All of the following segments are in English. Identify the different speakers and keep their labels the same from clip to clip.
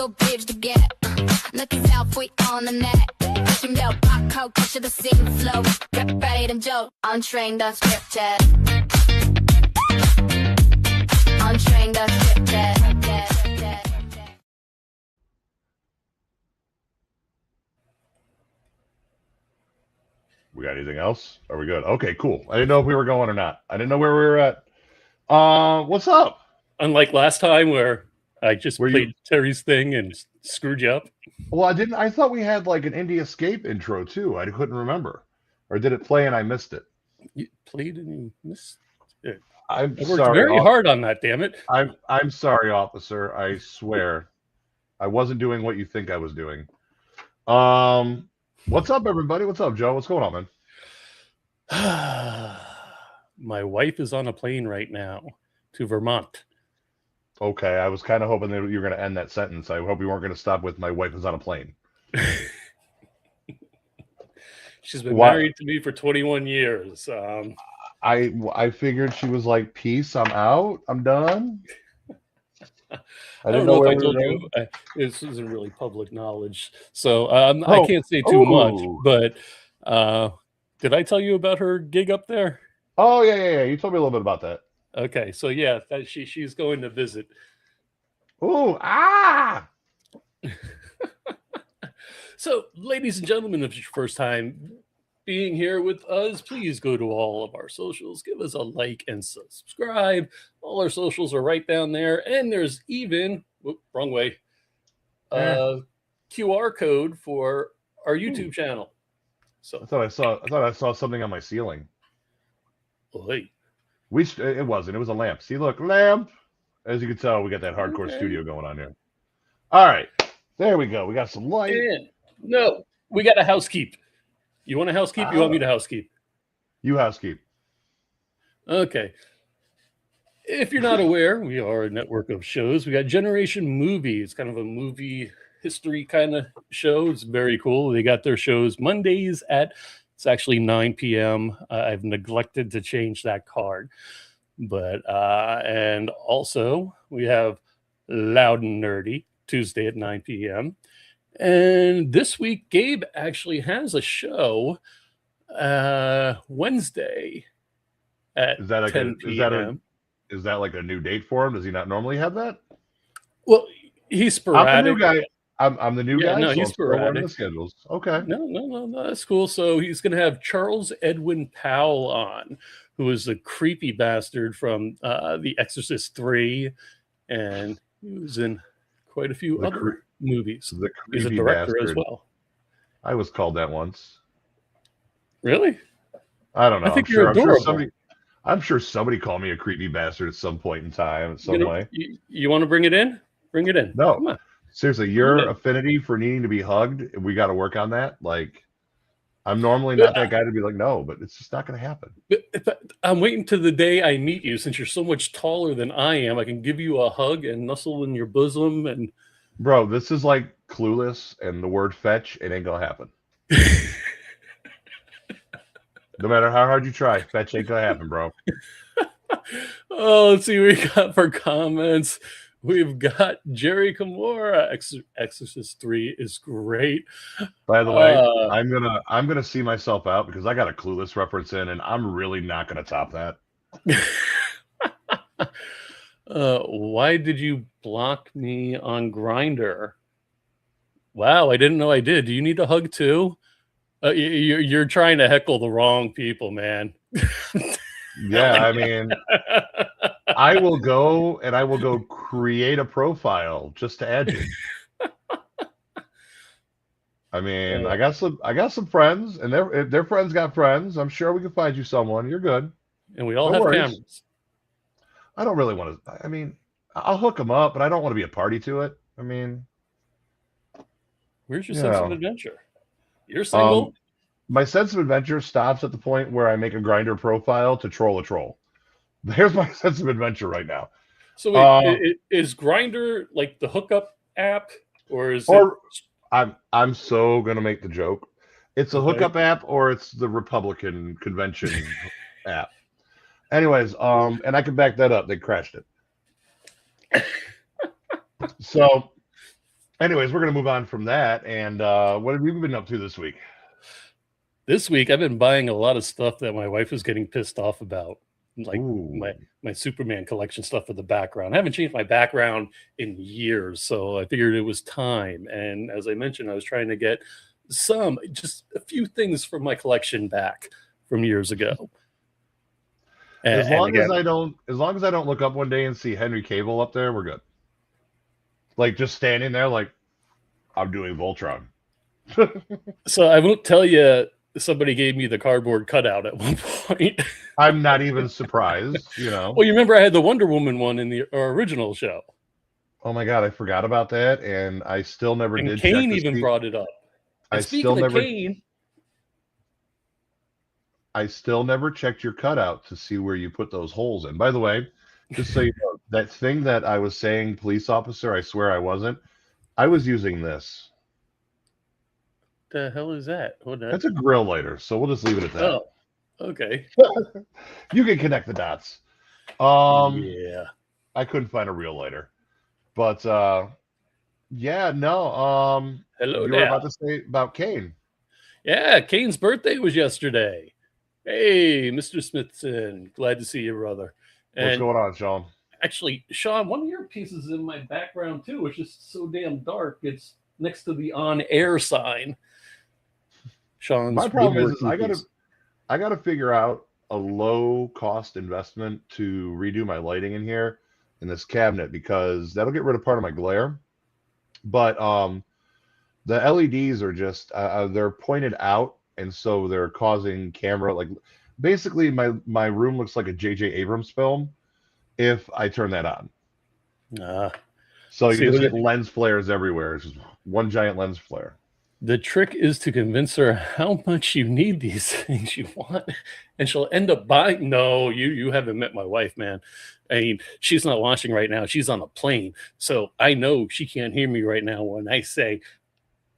Speaker 1: 또 빌드게 느낀 self-we on the net 심지어 빡하고 거쳐 the same flow Ready and Joe Untrained Unscripted Untrained Unscripted
Speaker 2: We got anything else? Are we good? Okay, cool. I didn't know if we were going or not. I didn't know where we were at. What's up?
Speaker 3: Unlike last time where I just played Terry's thing and screwed you up.
Speaker 2: Well, I thought we had like an Indie Escape intro too. I couldn't remember. Or did it play and I missed it?
Speaker 3: You played and you missed it.
Speaker 2: I
Speaker 3: worked very hard on that, damn it.
Speaker 2: I'm sorry, officer. I swear. I wasn't doing what you think I was doing. What's up, everybody? What's up, Joe? What's going on,
Speaker 3: man? My wife is on a plane right now to Vermont.
Speaker 2: Okay, I was kind of hoping that you were going to end that sentence. I hope you weren't going to stop with "my wife is on a plane."
Speaker 3: She's been married to me for 21 years.
Speaker 2: I figured she was like, "Peace, I'm out, I'm done."
Speaker 3: I don't know if I told you. This isn't really public knowledge, so I can't say too much. But did I tell you about her gig up there?
Speaker 2: Oh yeah. You told me a little bit about that.
Speaker 3: Okay, so yeah, she's going to visit.
Speaker 2: Ooh,
Speaker 3: So, ladies and gentlemen, if it's your first time being here with us, please go to all of our socials, give us a like and subscribe. All our socials are right down there, and there's even wrong way QR code for our YouTube channel. So
Speaker 2: I thought I saw something on my ceiling.
Speaker 3: Oy.
Speaker 2: It wasn't. It was a lamp. See, look, lamp. As you can tell, we got that hardcore studio going on here. All right, there we go. We got some light.
Speaker 3: No, we got a housekeep. You want a housekeep? You want me to housekeep?
Speaker 2: You housekeep.
Speaker 3: Okay. If you're not aware, we are a network of shows. We got Generation Movie. It's kind of a movie history kind of show. It's very cool. They got their shows Mondays it's actually 9 p.m. I've neglected to change that card. But and also we have Loud and Nerdy Tuesday at 9 p.m. And this week Gabe actually has a show Wednesday at 10 p.m.
Speaker 2: Is that like a new date for him? Does he not normally have that?
Speaker 3: Well, he's sporadic.
Speaker 2: I'm the new guy. I'm the new guy.
Speaker 3: No,
Speaker 2: so
Speaker 3: he's sporadic.
Speaker 2: The schedules. Okay.
Speaker 3: No, that's cool. So he's going to have Charles Edwin Powell on, who is a creepy bastard from The Exorcist 3, and he was in quite a few other movies. He's a director as well.
Speaker 2: I was called that once.
Speaker 3: Really?
Speaker 2: I don't know.
Speaker 3: I think you're adorable.
Speaker 2: I'm sure somebody called me a creepy bastard at some point in time, in some way.
Speaker 3: You want to bring it in? Bring it in.
Speaker 2: No.
Speaker 3: Come on.
Speaker 2: Seriously, your affinity for needing to be hugged, we got to work on that. Like, I'm normally not that guy to be like, no, but it's just not going to happen.
Speaker 3: I'm waiting to the day I meet you. Since you're so much taller than I am, I can give you a hug and nestle in your bosom. And
Speaker 2: bro, this is like Clueless and the word fetch. It ain't going to happen. No matter how hard you try, fetch ain't going to happen, bro.
Speaker 3: Oh, let's see what we got for comments. We've got Jerry Kimura. Exorcist 3 is great.
Speaker 2: By the way, I'm gonna see myself out because I got a Clueless reference in, and I'm really not gonna top that.
Speaker 3: Why did you block me on Grindr? Wow, I didn't know I did. Do you need a hug too? You're trying to heckle the wrong people, man.
Speaker 2: Yeah, I mean, I will go create a profile just to add you. I mean, I got some friends, and their friends got friends. I'm sure we can find you someone. You're good.
Speaker 3: And we all have cameras.
Speaker 2: I don't really want to. I mean, I'll hook them up, but I don't want to be a party to it. I mean,
Speaker 3: where's your sense of adventure? You're single.
Speaker 2: My sense of adventure stops at the point where I make a Grindr profile to troll a troll. There's my sense of adventure right now.
Speaker 3: So wait, is Grindr like the hookup app, or is it?
Speaker 2: I'm so gonna make the joke. It's a hookup app, or it's the Republican convention app. Anyways, and I can back that up. They crashed it. So, Anyways, we're gonna move on from that. And what have you been up to this week?
Speaker 3: This week, I've been buying a lot of stuff that my wife was getting pissed off about, like
Speaker 2: Ooh.
Speaker 3: my Superman collection stuff for the background. I haven't changed my background in years, so I figured it was time. And as I mentioned, I was trying to get just a few things from my collection back from years ago.
Speaker 2: As long as I don't look up one day and see Henry Cable up there, we're good. Like just standing there, like I'm doing Voltron.
Speaker 3: So I won't tell you. Somebody gave me the cardboard cutout at one point.
Speaker 2: I'm not even surprised, you know.
Speaker 3: Well, you remember I had the Wonder Woman one in the original show.
Speaker 2: Oh my God, I forgot about that, and I still never did.
Speaker 3: Kane even brought it up.
Speaker 2: I still never checked your cutout to see where you put those holes in. By the way, just so you know, that thing that I was saying, police officer, I swear I wasn't. I was using this.
Speaker 3: The hell is that?
Speaker 2: That's a grill lighter, so we'll just leave it at that.
Speaker 3: Oh, okay.
Speaker 2: You can connect the dots.
Speaker 3: Yeah.
Speaker 2: I couldn't find a real lighter. But yeah, no.
Speaker 3: Hello,
Speaker 2: you were about to say about Kane.
Speaker 3: Yeah, Kane's birthday was yesterday. Hey, Mr. Smithson, glad to see you, brother.
Speaker 2: What's going on, Sean?
Speaker 3: Actually, Sean, one of your pieces in my background too is just so damn dark. It's next to the on-air sign. Sean's
Speaker 2: my problem is I gotta figure out a low cost investment to redo my lighting in here in this cabinet, because that'll get rid of part of my glare. But the LEDs are just they're pointed out, and so they're causing camera, like basically my room looks like a J.J. Abrams film if I turn that on. So you just get lens flares everywhere. It's just one giant lens flare.
Speaker 3: The trick is to convince her how much you need these things you want, and she'll end up buying. No, you haven't met my wife, man. I mean, she's not watching right now. She's on a plane. So I know she can't hear me right now when I say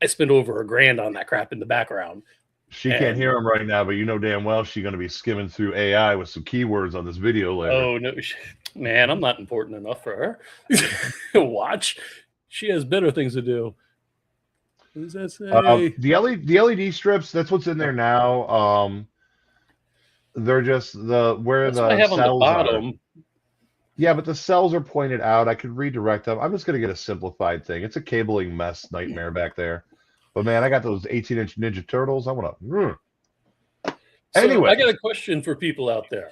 Speaker 3: I spent over $1,000 on that crap in the background.
Speaker 2: She can't hear him right now, but you know damn well she's going to be skimming through AI with some keywords on this video later.
Speaker 3: Oh, no, man, I'm not important enough for her. Watch. She has better things to do. What does that say?
Speaker 2: The LED strips, that's what's in there now. They're just where the
Speaker 3: I have on the bottom.
Speaker 2: Are. Yeah, but the cells are pointed out. I could redirect them. I'm just going to get a simplified thing. It's a cabling mess nightmare back there. But man, I got those 18-inch Ninja Turtles. I want to. Anyway,
Speaker 3: I got a question for people out there,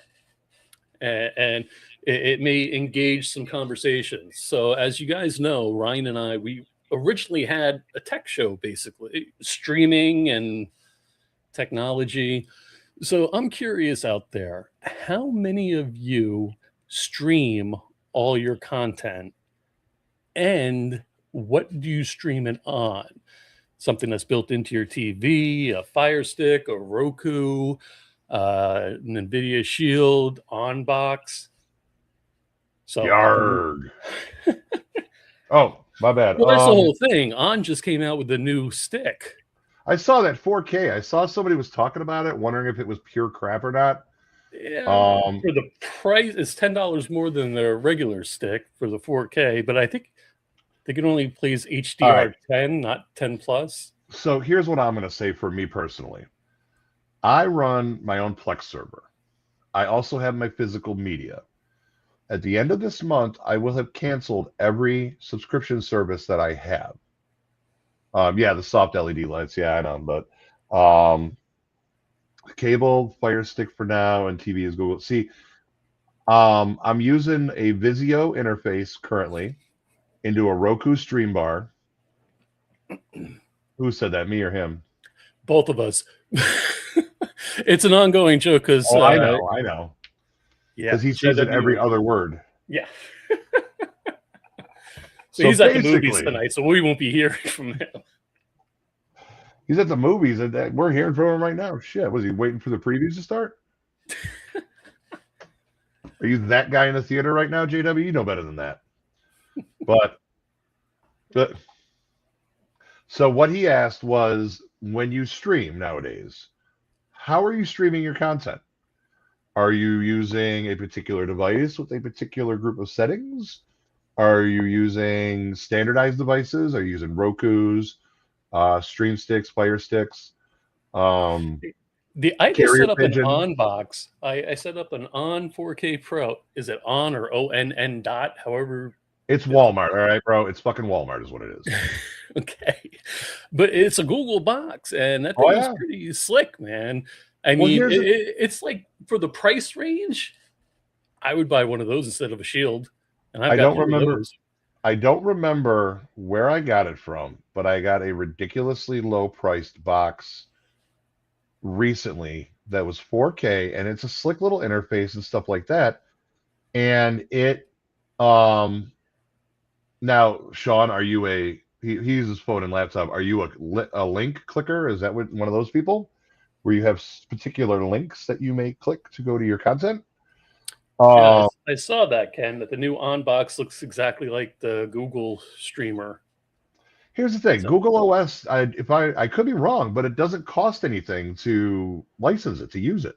Speaker 3: and it may engage some conversations. So, as you guys know, Ryan and I, we originally had a tech show, basically streaming and technology. So I'm curious out there, how many of you stream all your content, and what do you stream it on? Something that's built into your TV, a Fire Stick, a Roku, an NVIDIA Shield, on box. So
Speaker 2: Yarg. Oh, my bad.
Speaker 3: Well, that's the whole thing. On just came out with the new stick.
Speaker 2: I saw that 4K. I saw somebody was talking about it, wondering if it was pure crap or not.
Speaker 3: Yeah, for the price, it's $10 more than their regular stick for the 4K, but I think they can only plays HDR10, not 10 plus.
Speaker 2: So here's what I'm going to say for me personally. I run my own Plex server. I also have my physical media. At the end of this month, I will have canceled every subscription service that I have. Yeah, the soft LED lights. Yeah, I know. But cable, Fire Stick for now, and TV is Google. See, I'm using a Vizio interface currently into a Roku stream bar. Who said that, me or him?
Speaker 3: Both of us. It's an ongoing joke because
Speaker 2: I know. Yeah, because he says it every other word.
Speaker 3: Yeah. So he's at the movies tonight, so we won't be hearing from him.
Speaker 2: He's at the movies, and we're hearing from him right now. Shit, was he waiting for the previews to start? Are you that guy in the theater right now, JW? You know better than that. But so what he asked was, when you stream nowadays, how are you streaming your content? Are you using a particular device with a particular group of settings? Are you using standardized devices? Are you using Roku's, Stream Sticks, Fire Sticks,
Speaker 3: I just
Speaker 2: Carrier
Speaker 3: set up an
Speaker 2: Pigeon?
Speaker 3: on box. I set up an on 4K Pro. Is it on or ONN dot? However,
Speaker 2: It's Walmart, all right, bro. It's fucking Walmart is what it is.
Speaker 3: okay, but it's a Google box, and that
Speaker 2: Oh
Speaker 3: thing is
Speaker 2: yeah.
Speaker 3: pretty slick, man. I
Speaker 2: Well,
Speaker 3: mean,
Speaker 2: here's the
Speaker 3: it's like for the price range, I would buy one of those instead of a Shield, and I've
Speaker 2: I
Speaker 3: got
Speaker 2: don't
Speaker 3: 3 of
Speaker 2: remember.
Speaker 3: those.
Speaker 2: I don't remember where I got it from, but I got a ridiculously low priced box recently that was 4K, and it's a slick little interface and stuff like that. And it, um, now, Sean, are you he uses phone and laptop. Are you a link clicker? Is that one of those people where you have particular links that you may click to go to your content?
Speaker 3: Yeah, I saw that, Ken, that the new on box looks exactly like the Google streamer.
Speaker 2: Here's the thing,
Speaker 3: So,
Speaker 2: Google OS, I could be wrong, but it doesn't cost anything to license it, to use it.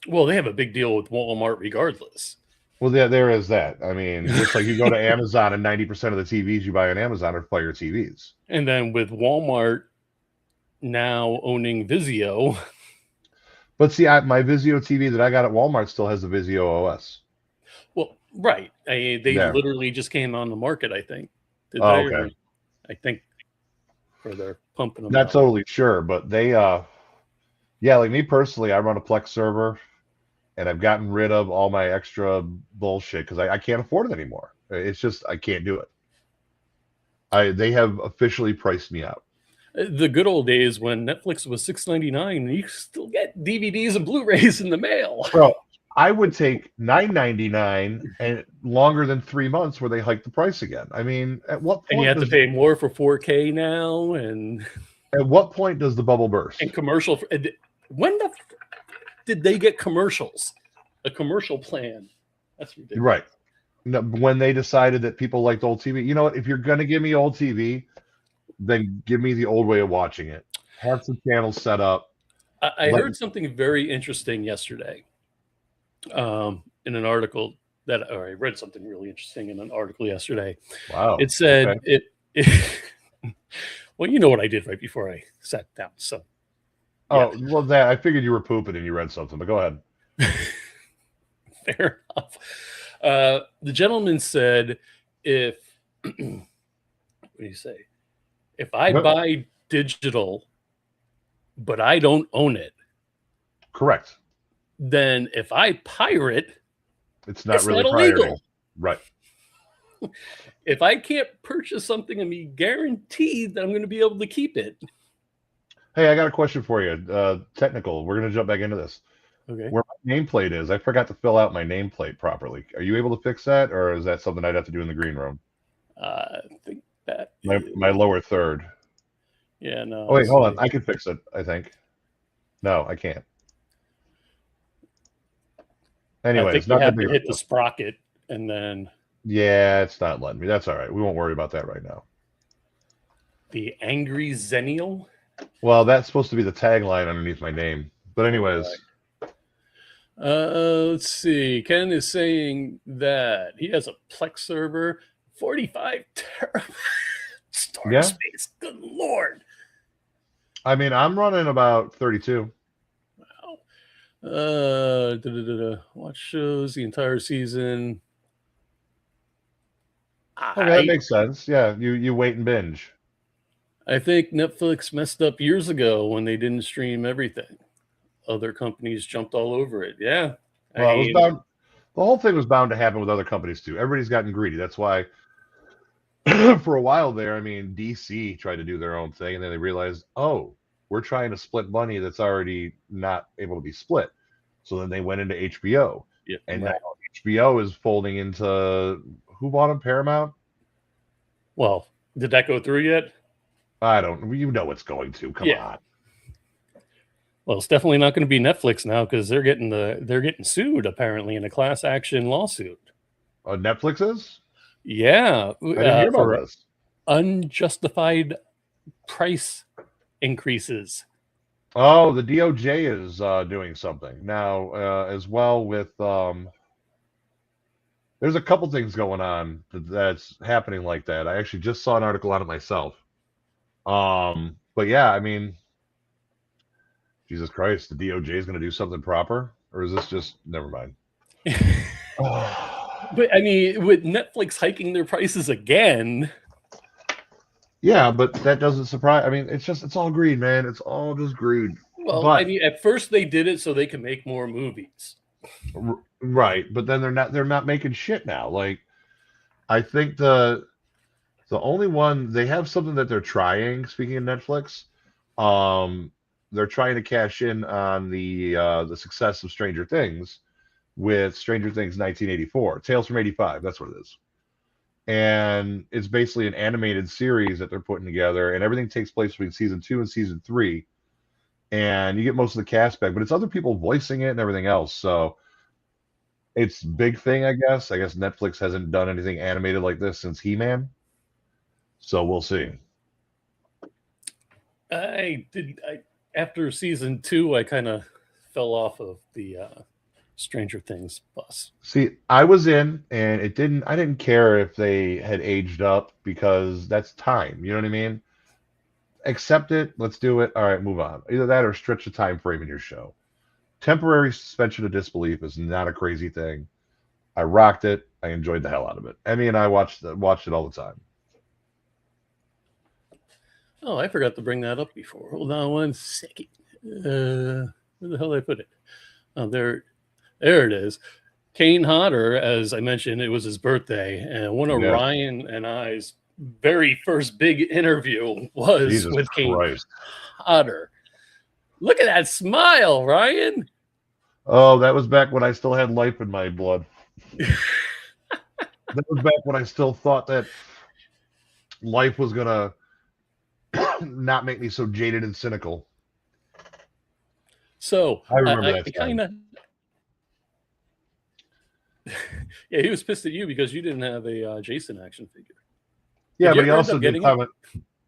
Speaker 3: well, they have a big deal with Walmart regardless.
Speaker 2: Well, yeah, there is that. I mean, just like you go to Amazon and 90% of the TVs you buy on Amazon are Fire TVs.
Speaker 3: And then with Walmart now owning Vizio.
Speaker 2: But see, my Vizio TV that I got at Walmart still has the Vizio OS.
Speaker 3: Well, right. They
Speaker 2: Yeah.
Speaker 3: literally just came on the market, I think. Did
Speaker 2: Oh,
Speaker 3: they?
Speaker 2: okay.
Speaker 3: I think. Or they're pumping them
Speaker 2: Not
Speaker 3: out.
Speaker 2: totally sure, but they, yeah, like me personally, I run a Plex server, and I've gotten rid of all my extra bullshit because I can't afford it anymore. It's just, I can't do it. They have officially priced me out.
Speaker 3: The good old days when Netflix was $6.99, and you still get DVDs and Blu-rays in the mail.
Speaker 2: Bro, I would take $9.99 and longer than 3 months where they hike the price again. I mean, at what point?
Speaker 3: And you have to pay more for 4K now, and
Speaker 2: at what point does the bubble burst?
Speaker 3: And commercial. When did they get commercials? A commercial plan? That's ridiculous.
Speaker 2: Right. No, when they decided that people liked old TV. You know what? If you're going to give me old TV, then give me the old way of watching it. Have some channels set up.
Speaker 3: I heard something very interesting yesterday in an article or I read something really interesting in an article yesterday.
Speaker 2: Wow.
Speaker 3: It said well, you know what I did right before I sat down. So,
Speaker 2: yeah. Oh, well, that I figured you were pooping and you read something, but go ahead.
Speaker 3: Fair enough. The gentleman said, if what do you say? If I buy digital, but I don't own it,
Speaker 2: correct.
Speaker 3: Then if I pirate,
Speaker 2: it's not really
Speaker 3: illegal.
Speaker 2: Right.
Speaker 3: If I can't purchase something and be guaranteed that I'm going to be able to keep it.
Speaker 2: Hey, I got a question for you. Technical. We're going to jump back into this.
Speaker 3: Okay.
Speaker 2: Where my nameplate is, I forgot to fill out my nameplate properly. Are you able to fix that, or is that something I'd have to do in the green room?
Speaker 3: I think that
Speaker 2: my lower third.
Speaker 3: Yeah, no.
Speaker 2: Oh wait, hold on. I can fix it, I think. No, I can't. Anyways,
Speaker 3: I think you have to hit the sprocket and then.
Speaker 2: Yeah, it's not letting me. That's all right. We won't worry about that right now.
Speaker 3: The Angry Zennial?
Speaker 2: Well, that's supposed to be the tagline underneath my name. But anyways.
Speaker 3: Let's see. Ken is saying that he has a Plex server, 45 terabyte storage space. Good Lord.
Speaker 2: I mean, I'm running about 32.
Speaker 3: Wow. Watch shows the entire season.
Speaker 2: Okay, that makes sense. Yeah, you wait and binge.
Speaker 3: I think Netflix messed up years ago when they didn't stream everything. Other companies jumped all over it. Yeah.
Speaker 2: Well, the whole thing was bound to happen with other companies too. Everybody's gotten greedy. That's why for a while there, I mean, DC tried to do their own thing, and then they realized, oh, we're trying to split money that's already not able to be split. So then they went into HBO.
Speaker 3: Yeah,
Speaker 2: and now HBO is folding into who bought them? Paramount?
Speaker 3: Well, did that go through yet?
Speaker 2: I don't. You know it's going to. Come on.
Speaker 3: Well, it's definitely not going to be Netflix now because they're getting sued apparently in a class action lawsuit.
Speaker 2: Netflix is?
Speaker 3: Yeah,
Speaker 2: I didn't hear about this.
Speaker 3: Unjustified price increases.
Speaker 2: Oh, the DOJ is doing something now as well with. There's a couple things going on that's happening like that. I actually just saw an article on it myself. But yeah, I mean, Jesus Christ, the DOJ is going to do something proper, or is this just never mind?
Speaker 3: But I mean, with Netflix hiking their prices again.
Speaker 2: Yeah, but that doesn't surprise. I mean, it's all greed, man. It's all just greed.
Speaker 3: Well,
Speaker 2: but,
Speaker 3: I mean, at first they did it so they can make more movies.
Speaker 2: Right, but then they're not making shit now. Like, I think the only one they have something that they're trying. Speaking of Netflix, they're trying to cash in on the success of Stranger Things with Stranger Things 1984, Tales from 85. That's what it is. And it's basically an animated series that they're putting together, and everything takes place between season 2 and season 3. And you get most of the cast back, but it's other people voicing it and everything else. So it's a big thing, I guess. I guess Netflix hasn't done anything animated like this since He-Man. So we'll see.
Speaker 3: After season 2, I kind of fell off of the Stranger Things bus.
Speaker 2: See, I was in, and I didn't care if they had aged up, because that's time. You know what I mean? Accept it. Let's do it. All right, move on. Either that or stretch the time frame in your show. Temporary suspension of disbelief is not a crazy thing. I rocked it. I enjoyed the hell out of it. Emmy and I watched it all the time.
Speaker 3: Oh, I forgot to bring that up before. Hold on one second. Where the hell did I put it? Oh, there it is. Kane Hodder, as I mentioned, it was his birthday, and one of Ryan and I's very first big interview was
Speaker 2: Jesus
Speaker 3: with Kane
Speaker 2: Christ.
Speaker 3: Hodder. Look at that smile, Ryan.
Speaker 2: Oh, that was back when I still had life in my blood. That was back when I still thought that life was gonna not make me so jaded and cynical.
Speaker 3: So
Speaker 2: I remember that
Speaker 3: kind of. Yeah, he was pissed at you because you didn't have a Jason action figure.
Speaker 2: Yeah, but he also did comment.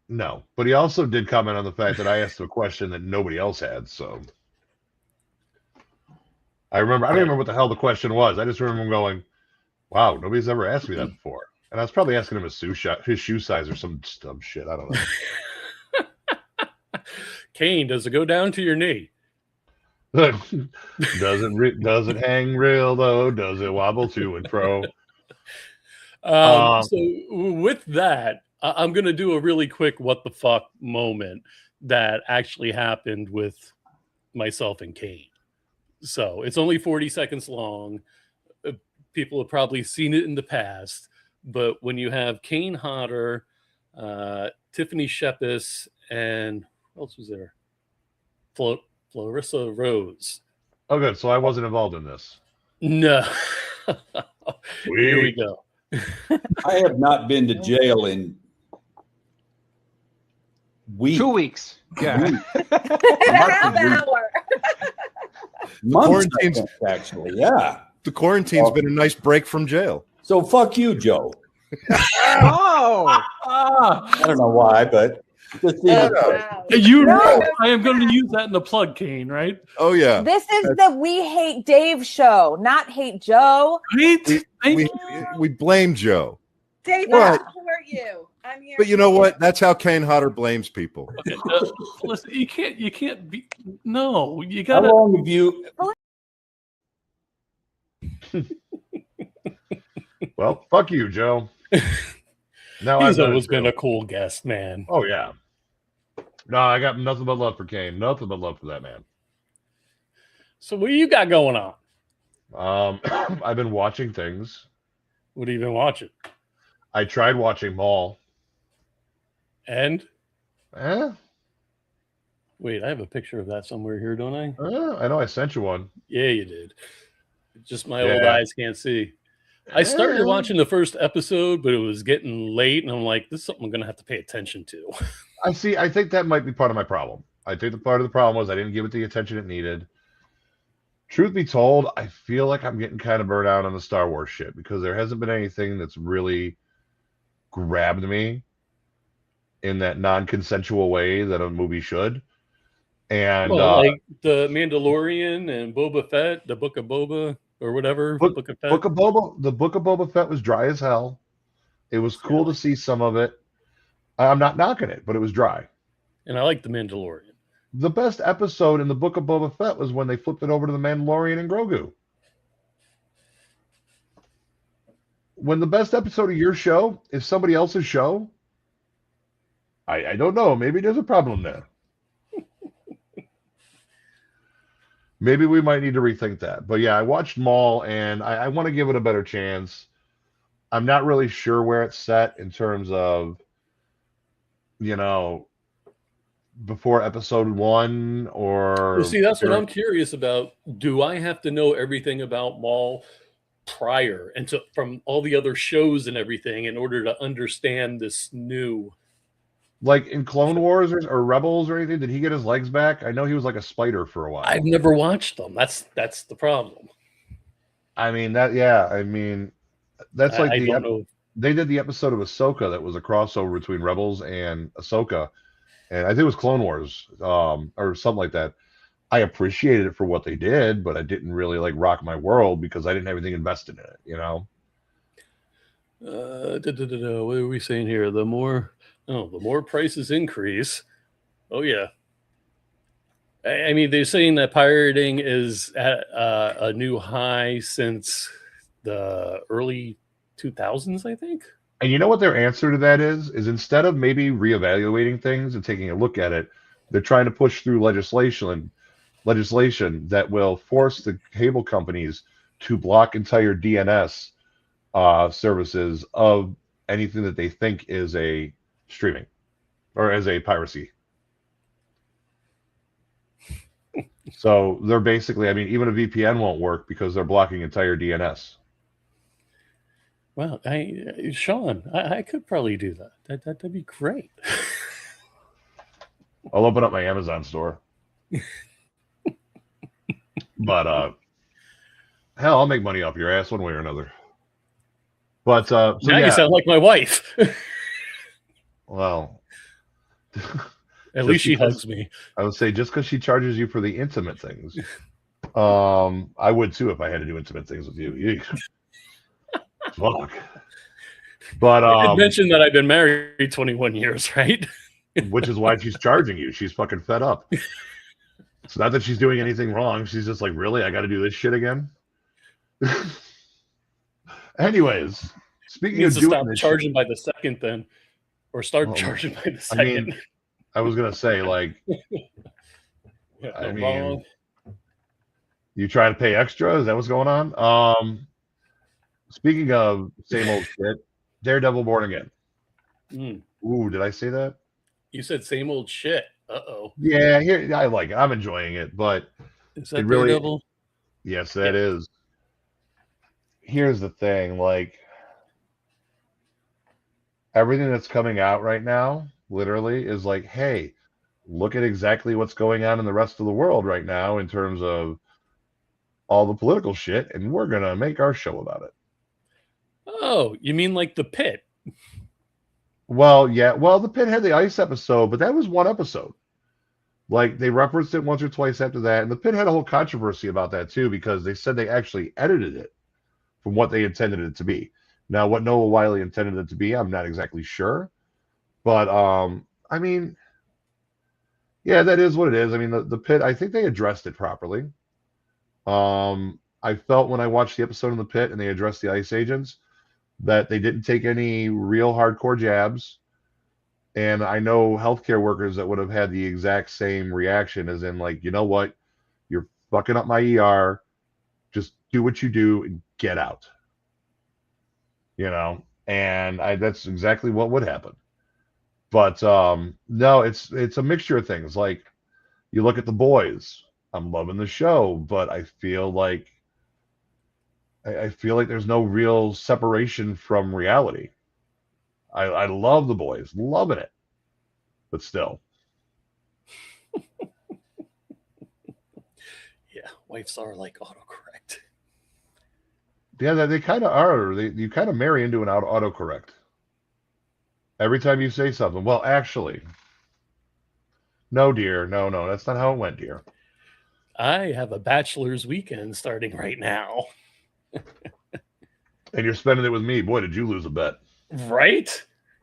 Speaker 2: No, but he also did comment on the fact that I asked a question that nobody else had. So I don't remember what the hell the question was. I just remember him going, "Wow, nobody's ever asked me that before." And I was probably asking him his shoe size or some dumb shit. I don't know.
Speaker 3: Kane, does it go down to your knee?
Speaker 2: Does it hang real though? Does it wobble to and fro?
Speaker 3: So with that, I'm going to do a really quick what the fuck moment that actually happened with myself and Kane. So it's only 40 seconds long. People have probably seen it in the past, but when you have Kane Hodder, Tiffany Shepis, and what else was there? Clarissa Rose.
Speaker 2: Oh, good. So I wasn't involved in this.
Speaker 3: No. Here we go.
Speaker 4: I have not been to jail in weeks.
Speaker 5: 2 weeks. Yeah.
Speaker 4: Months, actually. Yeah.
Speaker 6: The quarantine's been a nice break from jail.
Speaker 4: So fuck you, Joe.
Speaker 5: Oh.
Speaker 4: I don't know why, but just
Speaker 3: I am going to use that in the plug, Kane, right?
Speaker 6: Oh, yeah.
Speaker 7: This is the We Hate Dave show, not Hate Joe.
Speaker 6: We blame Joe.
Speaker 8: Dave, who are you? I'm here.
Speaker 6: But you know what? That's how Kane Hodder blames people.
Speaker 3: Okay, listen, you can't be. No, you got to.
Speaker 4: How long have you?
Speaker 2: Well, fuck you, Joe. No,
Speaker 3: He's always been a cool guest, man.
Speaker 2: Oh yeah. No, I got nothing but love for Kane. Nothing but love for that man.
Speaker 3: So what you got going on?
Speaker 2: I've been watching things.
Speaker 3: What have you been watching?
Speaker 2: I tried watching Mall.
Speaker 3: And?
Speaker 2: Eh?
Speaker 3: Wait, I have a picture of that somewhere here, don't I?
Speaker 2: I know I sent you one.
Speaker 3: Yeah, you did. Just my old eyes can't see. I started watching the first episode, but it was getting late, and I'm like, this is something I'm going to have to pay attention to.
Speaker 2: I think that might be part of my problem. I think the part of the problem was I didn't give it the attention it needed. Truth be told, I feel like I'm getting kind of burnt out on the Star Wars shit because there hasn't been anything that's really grabbed me in that non-consensual way that a movie should. And
Speaker 3: like the Mandalorian and Boba Fett, the Book of Boba. or whatever.
Speaker 2: Book
Speaker 3: Book of Fett.
Speaker 2: The Book of Boba Fett was dry as hell. It was cool to see some of it. I'm not knocking it, but it was dry.
Speaker 3: And I like The Mandalorian.
Speaker 2: The best episode in the Book of Boba Fett was when they flipped it over to the Mandalorian and Grogu. When the best episode of your show is somebody else's show, I don't know. Maybe there's a problem there. Maybe we might need to rethink that. But yeah, I watched Maul, and I want to give it a better chance. I'm not really sure where it's set in terms of, before episode 1 or...
Speaker 3: Well, see, that's what I'm curious about. Do I have to know everything about Maul prior and from all the other shows and everything in order to understand this new...
Speaker 2: Like in Clone Wars or Rebels or anything, did he get his legs back? I know he was like a spider for a while.
Speaker 3: I've never watched them. That's the problem.
Speaker 2: I mean, that's like
Speaker 3: I don't know.
Speaker 2: They did the episode of Ahsoka that was a crossover between Rebels and Ahsoka, and I think it was Clone Wars or something like that. I appreciated it for what they did, but I didn't really like rock my world because I didn't have anything invested in it,
Speaker 3: What are we saying here? The more prices increase. Oh yeah. I mean, they're saying that pirating is at a new high since the early 2000s, I think.
Speaker 2: And you know what their answer to that is instead of maybe reevaluating things and taking a look at it, they're trying to push through legislation that will force the cable companies to block entire DNS services of anything that they think is a streaming or as a piracy. So they're basically, even a VPN won't work because they're blocking entire DNS.
Speaker 3: Well, Sean, I could probably do that. That'd be great.
Speaker 2: I'll open up my Amazon store. But hell, I'll make money off your ass one way or another. But
Speaker 3: now you sound like my wife.
Speaker 2: Well,
Speaker 3: at least she hugs me.
Speaker 2: I would say just because she charges you for the intimate things. I would too if I had to do intimate things with you. Fuck. But
Speaker 3: I did mention that I've been married 21 years, right?
Speaker 2: Which is why she's charging you. She's fucking fed up. It's not that she's doing anything wrong. She's just like, really? I got to do this shit again? Anyways, speaking of doing
Speaker 3: stop
Speaker 2: this
Speaker 3: charging by the second then. Or start charging by the second.
Speaker 2: I was going to say, like, you trying to pay extra? Is that what's going on? Speaking of same old shit, Daredevil Born Again. Ooh, did I say that?
Speaker 3: You said same old shit. Uh-oh.
Speaker 2: Yeah, here I like it. I'm enjoying it, but
Speaker 3: is that Daredevil?
Speaker 2: Yes, that is. Here's the thing, like everything that's coming out right now, literally, is like, hey, look at exactly what's going on in the rest of the world right now in terms of all the political shit, and we're gonna make our show about it.
Speaker 3: Oh, you mean like The Pit?
Speaker 2: Well, yeah. Well, The Pit had the ice episode, but that was one episode. Like, they referenced it once or twice after that, and The Pit had a whole controversy about that, too, because they said they actually edited it from what they intended it to be. Now, what Noah Wiley intended it to be, I'm not exactly sure. But, yeah, that is what it is. The Pit, I think they addressed it properly. I felt when I watched the episode in The Pit and they addressed the ICE agents that they didn't take any real hardcore jabs. And I know healthcare workers that would have had the exact same reaction, as in, like, you know what? You're fucking up my ER. Just do what you do and get out. And that's exactly what would happen. But no, it's a mixture of things. Like, you look at The Boys. I'm loving the show, but I feel like there's no real separation from reality. I love The Boys, loving it, but still.
Speaker 3: Yeah, wives are like autocorrect.
Speaker 2: Yeah, they kind of are. You kind of marry into an autocorrect. Every time you say something, well, actually, no, dear, no, that's not how it went, dear.
Speaker 3: I have a bachelor's weekend starting right now.
Speaker 2: And you're spending it with me. Boy, did you lose a bet.
Speaker 3: Right?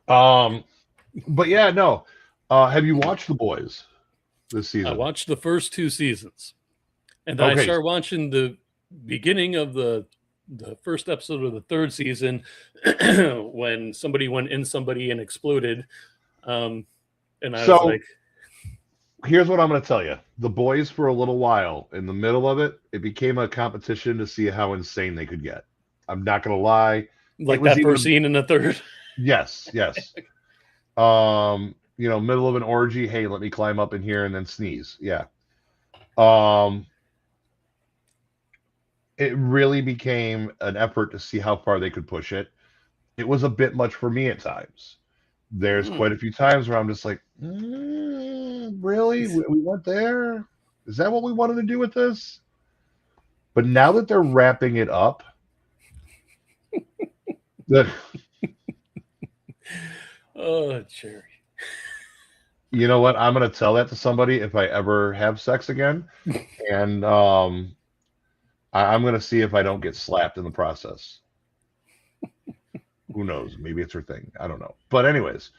Speaker 2: But yeah, no. Have you watched The Boys this season?
Speaker 3: I watched the first 2 seasons. And then I started watching the beginning of the first episode of the 3rd season when somebody went in somebody and exploded. And I was like,
Speaker 2: here's what I'm going to tell you. The Boys, for a little while, in the middle of it, it became a competition to see how insane they could get. I'm not going to lie.
Speaker 3: Like that first scene in the 3rd?
Speaker 2: Yes. Middle of an orgy. Hey, let me climb up in here and then sneeze. Yeah. It really became an effort to see how far they could push it. It was a bit much for me at times. There's quite a few times where I'm just like, really? We went there? Is that what we wanted to do with this? But now that they're wrapping it up,
Speaker 3: oh, Jerry.
Speaker 2: You know what? I'm going to tell that to somebody if I ever have sex again. And I'm going to see if I don't get slapped in the process. Who knows? Maybe it's her thing. I don't know. But anyways,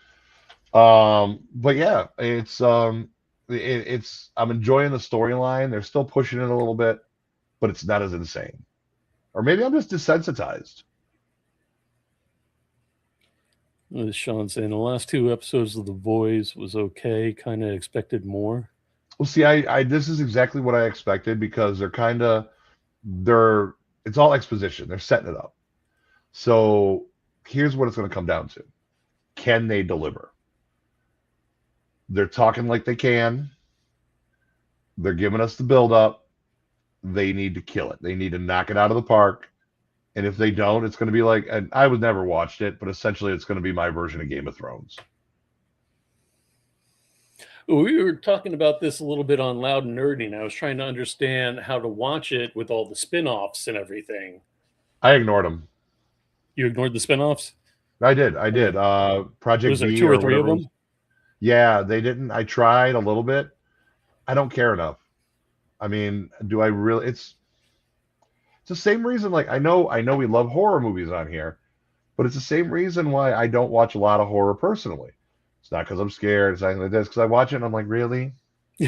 Speaker 2: but yeah, it's I'm enjoying the storyline. They're still pushing it a little bit, but it's not as insane. Or maybe I'm just desensitized.
Speaker 3: As Sean saying, the last 2 episodes of The Boys was okay. Kind of expected more.
Speaker 2: Well, see, I this is exactly what I expected because it's all exposition. They're setting it up. So here's what it's going to come down to. Can they deliver? They're talking like they can. They're giving us the build up. They need to kill it. They need to knock it out of the park. And if they don't, it's going to be like, and I would never watched it, but essentially it's going to be my version of Game of Thrones.
Speaker 3: We were talking about this a little bit on Loud and Nerdy, and I was trying to understand how to watch it with all the spin-offs and everything.
Speaker 2: I ignored them.
Speaker 3: You ignored the spin-offs?
Speaker 2: I did. Project
Speaker 3: Was there
Speaker 2: V
Speaker 3: 2 or 3 of them?
Speaker 2: Yeah, they didn't. I tried a little bit. I don't care enough. I mean, do I really? It's the same reason. Like I know we love horror movies on here, but it's the same reason why I don't watch a lot of horror personally. It's not because I'm scared. It's not like this. Because I watch it and I'm like, really? I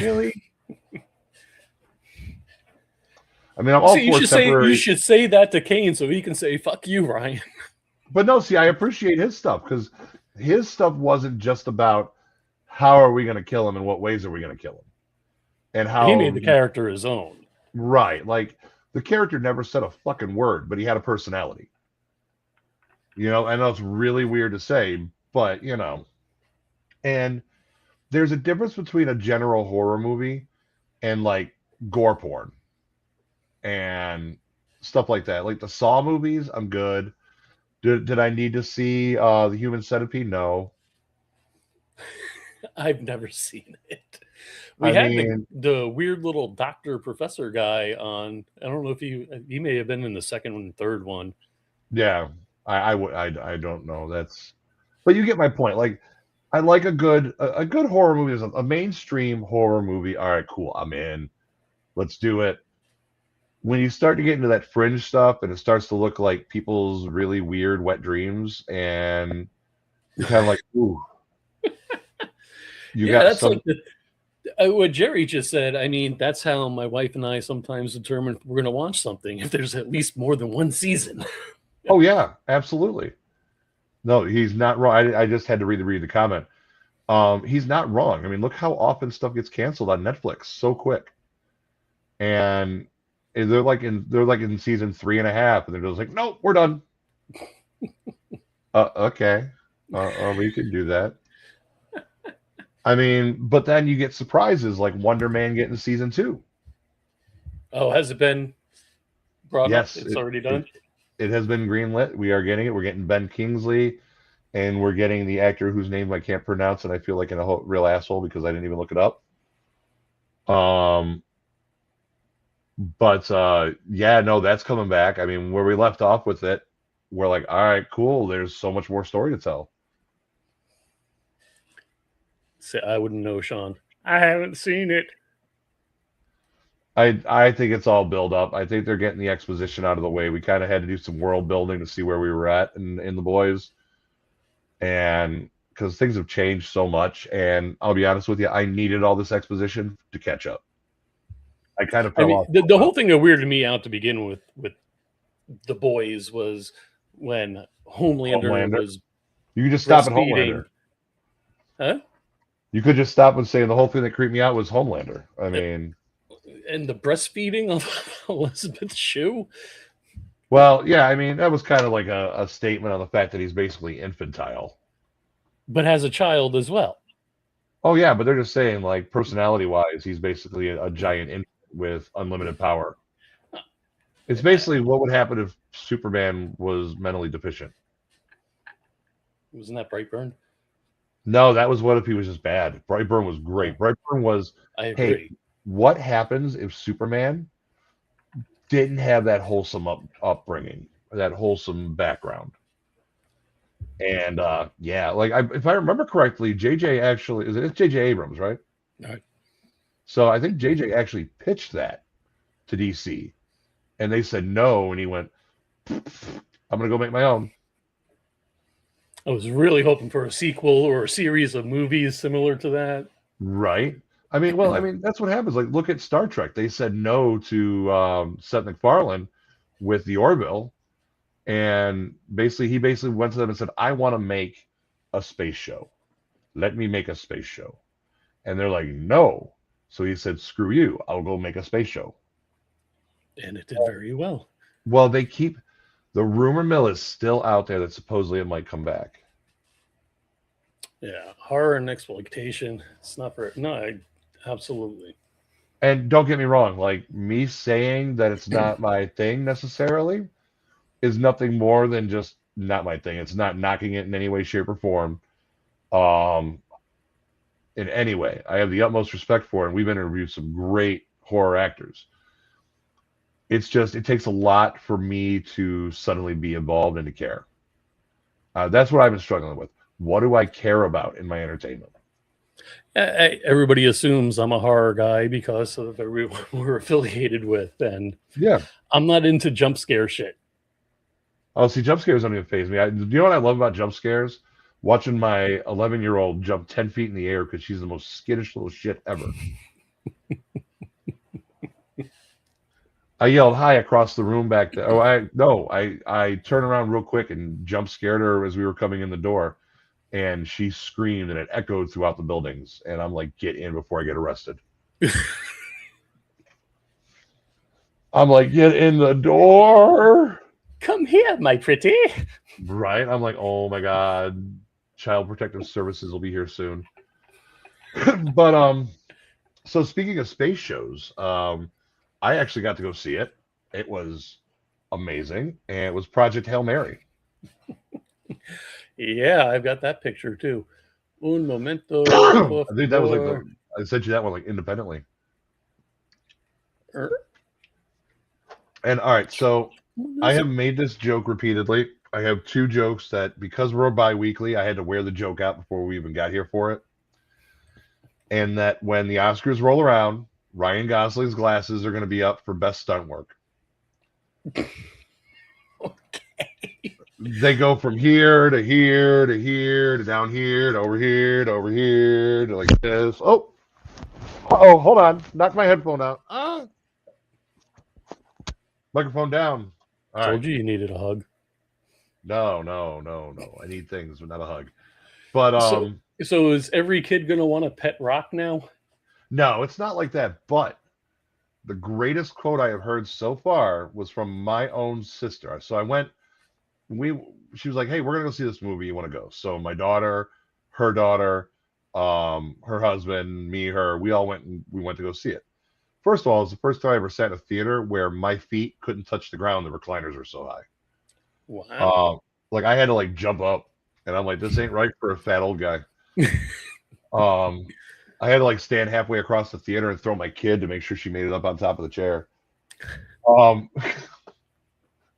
Speaker 2: mean, I'm all for
Speaker 3: you should say that to Kane so he can say, fuck you, Ryan.
Speaker 2: But no, see, I appreciate his stuff because his stuff wasn't just about how are we going to kill him and what ways are we going to kill him. And how
Speaker 3: he made the character his own.
Speaker 2: Right. Like the character never said a fucking word, but he had a personality. I know it's really weird to say, but and there's a difference between a general horror movie and like gore porn and stuff like that. Like the Saw movies, I'm good. Did I need to see the Human Centipede? No.
Speaker 3: I've never seen it. We had the weird little doctor professor guy on. I don't know if he may have been in the 2nd and 3rd one.
Speaker 2: Yeah, I don't know. But you get my point. Like, I like a good horror movie is a mainstream horror movie. All right, cool. I'm in. Let's do it. When you start to get into that fringe stuff and it starts to look like people's really weird wet dreams, and you're kind of like, ooh.
Speaker 3: That's like what Jerry just said. I mean, that's how my wife and I sometimes determine if we're going to watch something, if there's at least more than one season.
Speaker 2: Oh, yeah, absolutely. No, he's not wrong. I just had to read the comment. He's not wrong. I mean, look how often stuff gets canceled on Netflix so quick. And they're like in season 3.5, and they're just like, nope, we're done. Okay. We can do that. I mean, but then you get surprises like Wonder Man getting season 2.
Speaker 3: Oh, has it been brought
Speaker 2: up?
Speaker 3: It's already done?
Speaker 2: It has been greenlit. We are getting it. We're getting Ben Kingsley, and we're getting the actor whose name I can't pronounce, and I feel like a real asshole because I didn't even look it up. But yeah, no, that's coming back. I mean, where we left off with it, we're like, all right, cool. There's so much more story to tell.
Speaker 3: I wouldn't know, Sean. I haven't seen it.
Speaker 2: I think it's all build up. I think they're getting the exposition out of the way. We kind of had to do some world building to see where we were at in the boys, and because things have changed so much. And I'll be honest with you, I needed all this exposition to catch up. I kind of fell off.
Speaker 3: The whole thing that weirded me out to begin with the boys was when Homelander was.
Speaker 2: You could just stop at
Speaker 3: breastfeeding.
Speaker 2: Homelander.
Speaker 3: Huh?
Speaker 2: You could just stop and say the whole thing that creeped me out was Homelander. I mean,
Speaker 3: and the breastfeeding of Elizabeth Shue.
Speaker 2: Well, yeah, I mean that was kind of like a statement on the fact that he's basically infantile,
Speaker 3: but has a child as well.
Speaker 2: Oh yeah, but they're just saying like personality-wise, he's basically a giant infant with unlimited power. It's basically what would happen if Superman was mentally deficient.
Speaker 3: Wasn't that Brightburn?
Speaker 2: No, that was what if he was just bad. Brightburn was great. Brightburn was,
Speaker 3: I agree.
Speaker 2: Hey, what happens if Superman didn't have that wholesome upbringing, that wholesome background? And yeah, like if I remember correctly, JJ actually it's JJ Abrams, right?
Speaker 3: Right.
Speaker 2: So I think JJ actually pitched that to DC, and they said no, and he went, "I'm gonna go make my own."
Speaker 3: I was really hoping for a sequel or a series of movies similar to that.
Speaker 2: Right. I mean, that's what happens. Like, look at Star Trek. They said no to Seth MacFarlane with the Orville, and he basically went to them and said, "I want to make a space show. Let me make a space show." And they're like, "No." So he said, "Screw you. I'll go make a space show."
Speaker 3: And it did very well.
Speaker 2: Well, the rumor mill is still out there that supposedly it might come back.
Speaker 3: Yeah, horror and exploitation. It's not for absolutely.
Speaker 2: And don't get me wrong, like me saying that it's not my thing necessarily is nothing more than just not my thing. It's not knocking it in any way, shape, or form. In any way, I have the utmost respect for it, and we've interviewed some great horror actors. It's just it takes a lot for me to suddenly be involved and to care. That's what I've been struggling with. What do I care about in my entertainment?
Speaker 3: Everybody assumes I'm a horror guy because of everyone we're affiliated with, and
Speaker 2: yeah,
Speaker 3: I'm not into jump scare shit.
Speaker 2: Oh, see, jump scares don't even faze me. Do you know what I love about jump scares? Watching my 11-year-old jump 10 feet in the air because she's the most skittish little shit ever. I yelled hi across the room back there. I turned around real quick and jump scared her as we were coming in the door, and she screamed and it echoed throughout the buildings. And I'm like, get in before I get arrested. I'm like, get in the door.
Speaker 3: Come here, my pretty.
Speaker 2: Right? I'm like, oh my God, Child Protective Services will be here soon. But so speaking of space shows, I actually got to go see it. It was amazing, and it was Project Hail Mary.
Speaker 3: Yeah, I've got that picture too. Un momento.
Speaker 2: I think that was like I sent you that one like independently. And all right, so I have made this joke repeatedly. I have two jokes that because we're bi-weekly, I had to wear the joke out before we even got here for it. And that when the Oscars roll around, Ryan Gosling's glasses are going to be up for best stunt work.
Speaker 3: Okay.
Speaker 2: They go from here to here to here to down here to over here to over here to like this. Oh, hold on. Knocked my headphone out. Microphone down. All
Speaker 3: Told you needed a hug.
Speaker 2: No. I need things, but not a hug. But
Speaker 3: so is every kid going to want a pet rock now?
Speaker 2: No, it's not like that. But the greatest quote I have heard so far was from my own sister. So I went. She was like, "Hey, we're gonna go see this movie. You want to go?" So my daughter, her husband, me, her, we all went and we went to go see it. First of all, it was the first time I ever sat in a theater where my feet couldn't touch the ground. The recliners were so high.
Speaker 3: Wow.
Speaker 2: Like I had to like jump up, and I'm like, this ain't right for a fat old guy. I had to like stand halfway across the theater and throw my kid to make sure she made it up on top of the chair.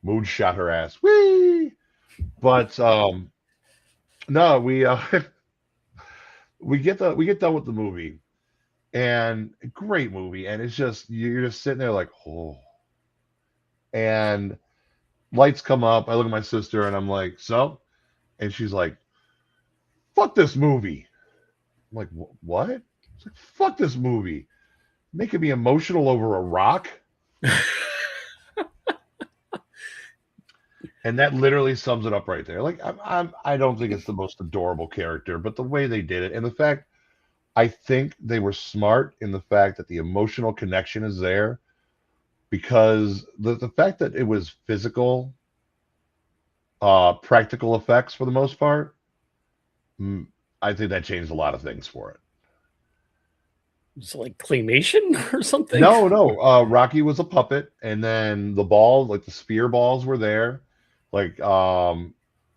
Speaker 2: Moon shot her ass. Whee! But no, we get done with the movie, And great movie. And it's just, you're just sitting there like, oh. And lights come up. I look at my sister and I'm like, so? And she's like, fuck this movie. I'm like, what? It's like, fuck this movie. Making me emotional over a rock. And that literally sums it up right there. Like, I don't think it's the most adorable character, but the way they did it and the fact, I think they were smart in the fact that the emotional connection is there, because the fact that it was physical, practical effects for the most part, I think that changed a lot of things for it.
Speaker 3: It's like claymation or something.
Speaker 2: No. Rocky was a puppet, and then the ball, like the spear balls, were there. Like,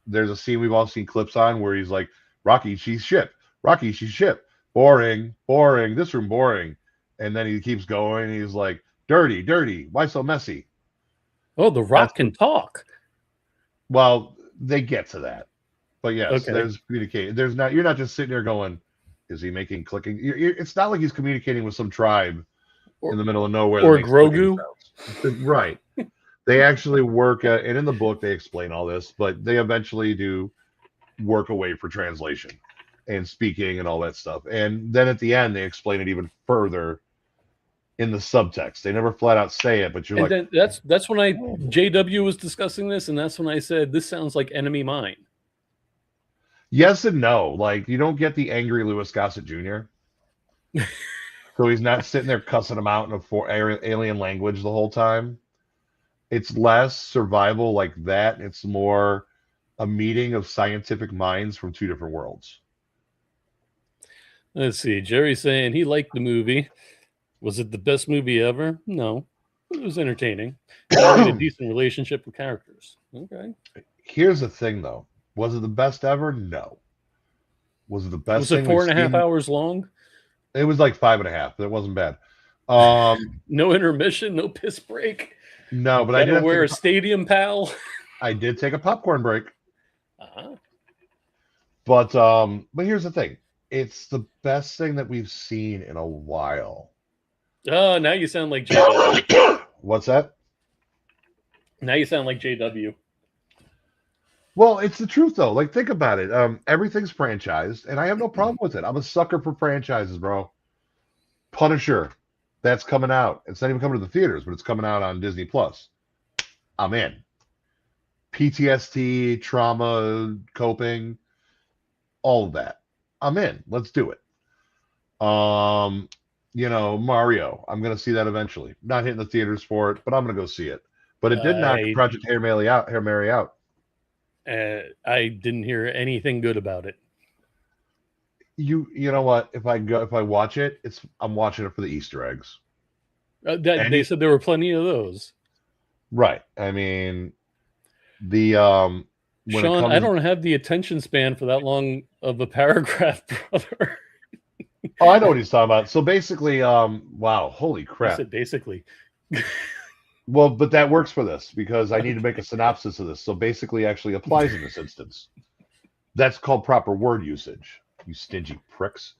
Speaker 2: there's a scene we've all seen clips on where he's like, Rocky, she's ship. Rocky, she's ship. Boring. This room boring. And then he keeps going. And he's like, dirty. Why so messy?
Speaker 3: Oh, the Rock can talk.
Speaker 2: Well, they get to that, but yes,
Speaker 3: Okay.
Speaker 2: There's communication. There's not. You're not just sitting there going, "Is he making clicking?" It's not like he's communicating with some tribe in the middle of nowhere.
Speaker 3: Or Grogu.
Speaker 2: Right. They actually work, and in the book they explain all this, but they eventually do work away for translation and speaking and all that stuff. And then at the end, they explain it even further in the subtext. They never flat out say it, but you're
Speaker 3: And
Speaker 2: like,
Speaker 3: then that's when JW was discussing this, and that's when I said this sounds like Enemy Mine.
Speaker 2: yes and no. Like, you don't get the angry Louis Gossett Jr. So he's not sitting there cussing him out in a alien language the whole time. It's less survival like that. It's more a meeting of scientific minds from two different worlds.
Speaker 3: Let's see. Jerry's saying he liked the movie. Was it the best movie ever? No. It was entertaining. It made a decent relationship with characters. Okay.
Speaker 2: Here's the thing, though. Was it the best ever? No. Was it the best?
Speaker 3: Was it 4.5 hours long?
Speaker 2: It was like 5.5. It wasn't bad.
Speaker 3: No intermission, no piss break.
Speaker 2: No, but I did
Speaker 3: wear a stadium pal.
Speaker 2: I did take a popcorn break.
Speaker 3: Uh-huh.
Speaker 2: But here's the thing. It's the best thing that we've seen in a while.
Speaker 3: Oh, now you sound like JW.
Speaker 2: What's that?
Speaker 3: Now you sound like JW.
Speaker 2: Well, it's the truth, though. Like, think about it. Everything's franchised, and I have no problem with it. I'm a sucker for franchises, bro. Punisher, that's coming out. It's not even coming to the theaters, but it's coming out on Disney Plus. I'm in. PTSD, trauma, coping, all of that. I'm in. Let's do it. Mario. I'm gonna see that eventually. Not hitting the theaters for it, but I'm gonna go see it. But it did knock Project Hail Mary out.
Speaker 3: I didn't hear anything good about it.
Speaker 2: You know what? If I watch it, I'm watching it for the Easter eggs.
Speaker 3: They said there were plenty of those.
Speaker 2: Right. I mean,
Speaker 3: Sean, I don't have the attention span for that long of a paragraph, brother.
Speaker 2: Oh, I know what he's talking about. So basically, wow, holy crap.
Speaker 3: I said basically.
Speaker 2: Well, but that works for this because I need to make a synopsis of this. So basically actually applies in this instance. That's called proper word usage, you stingy pricks.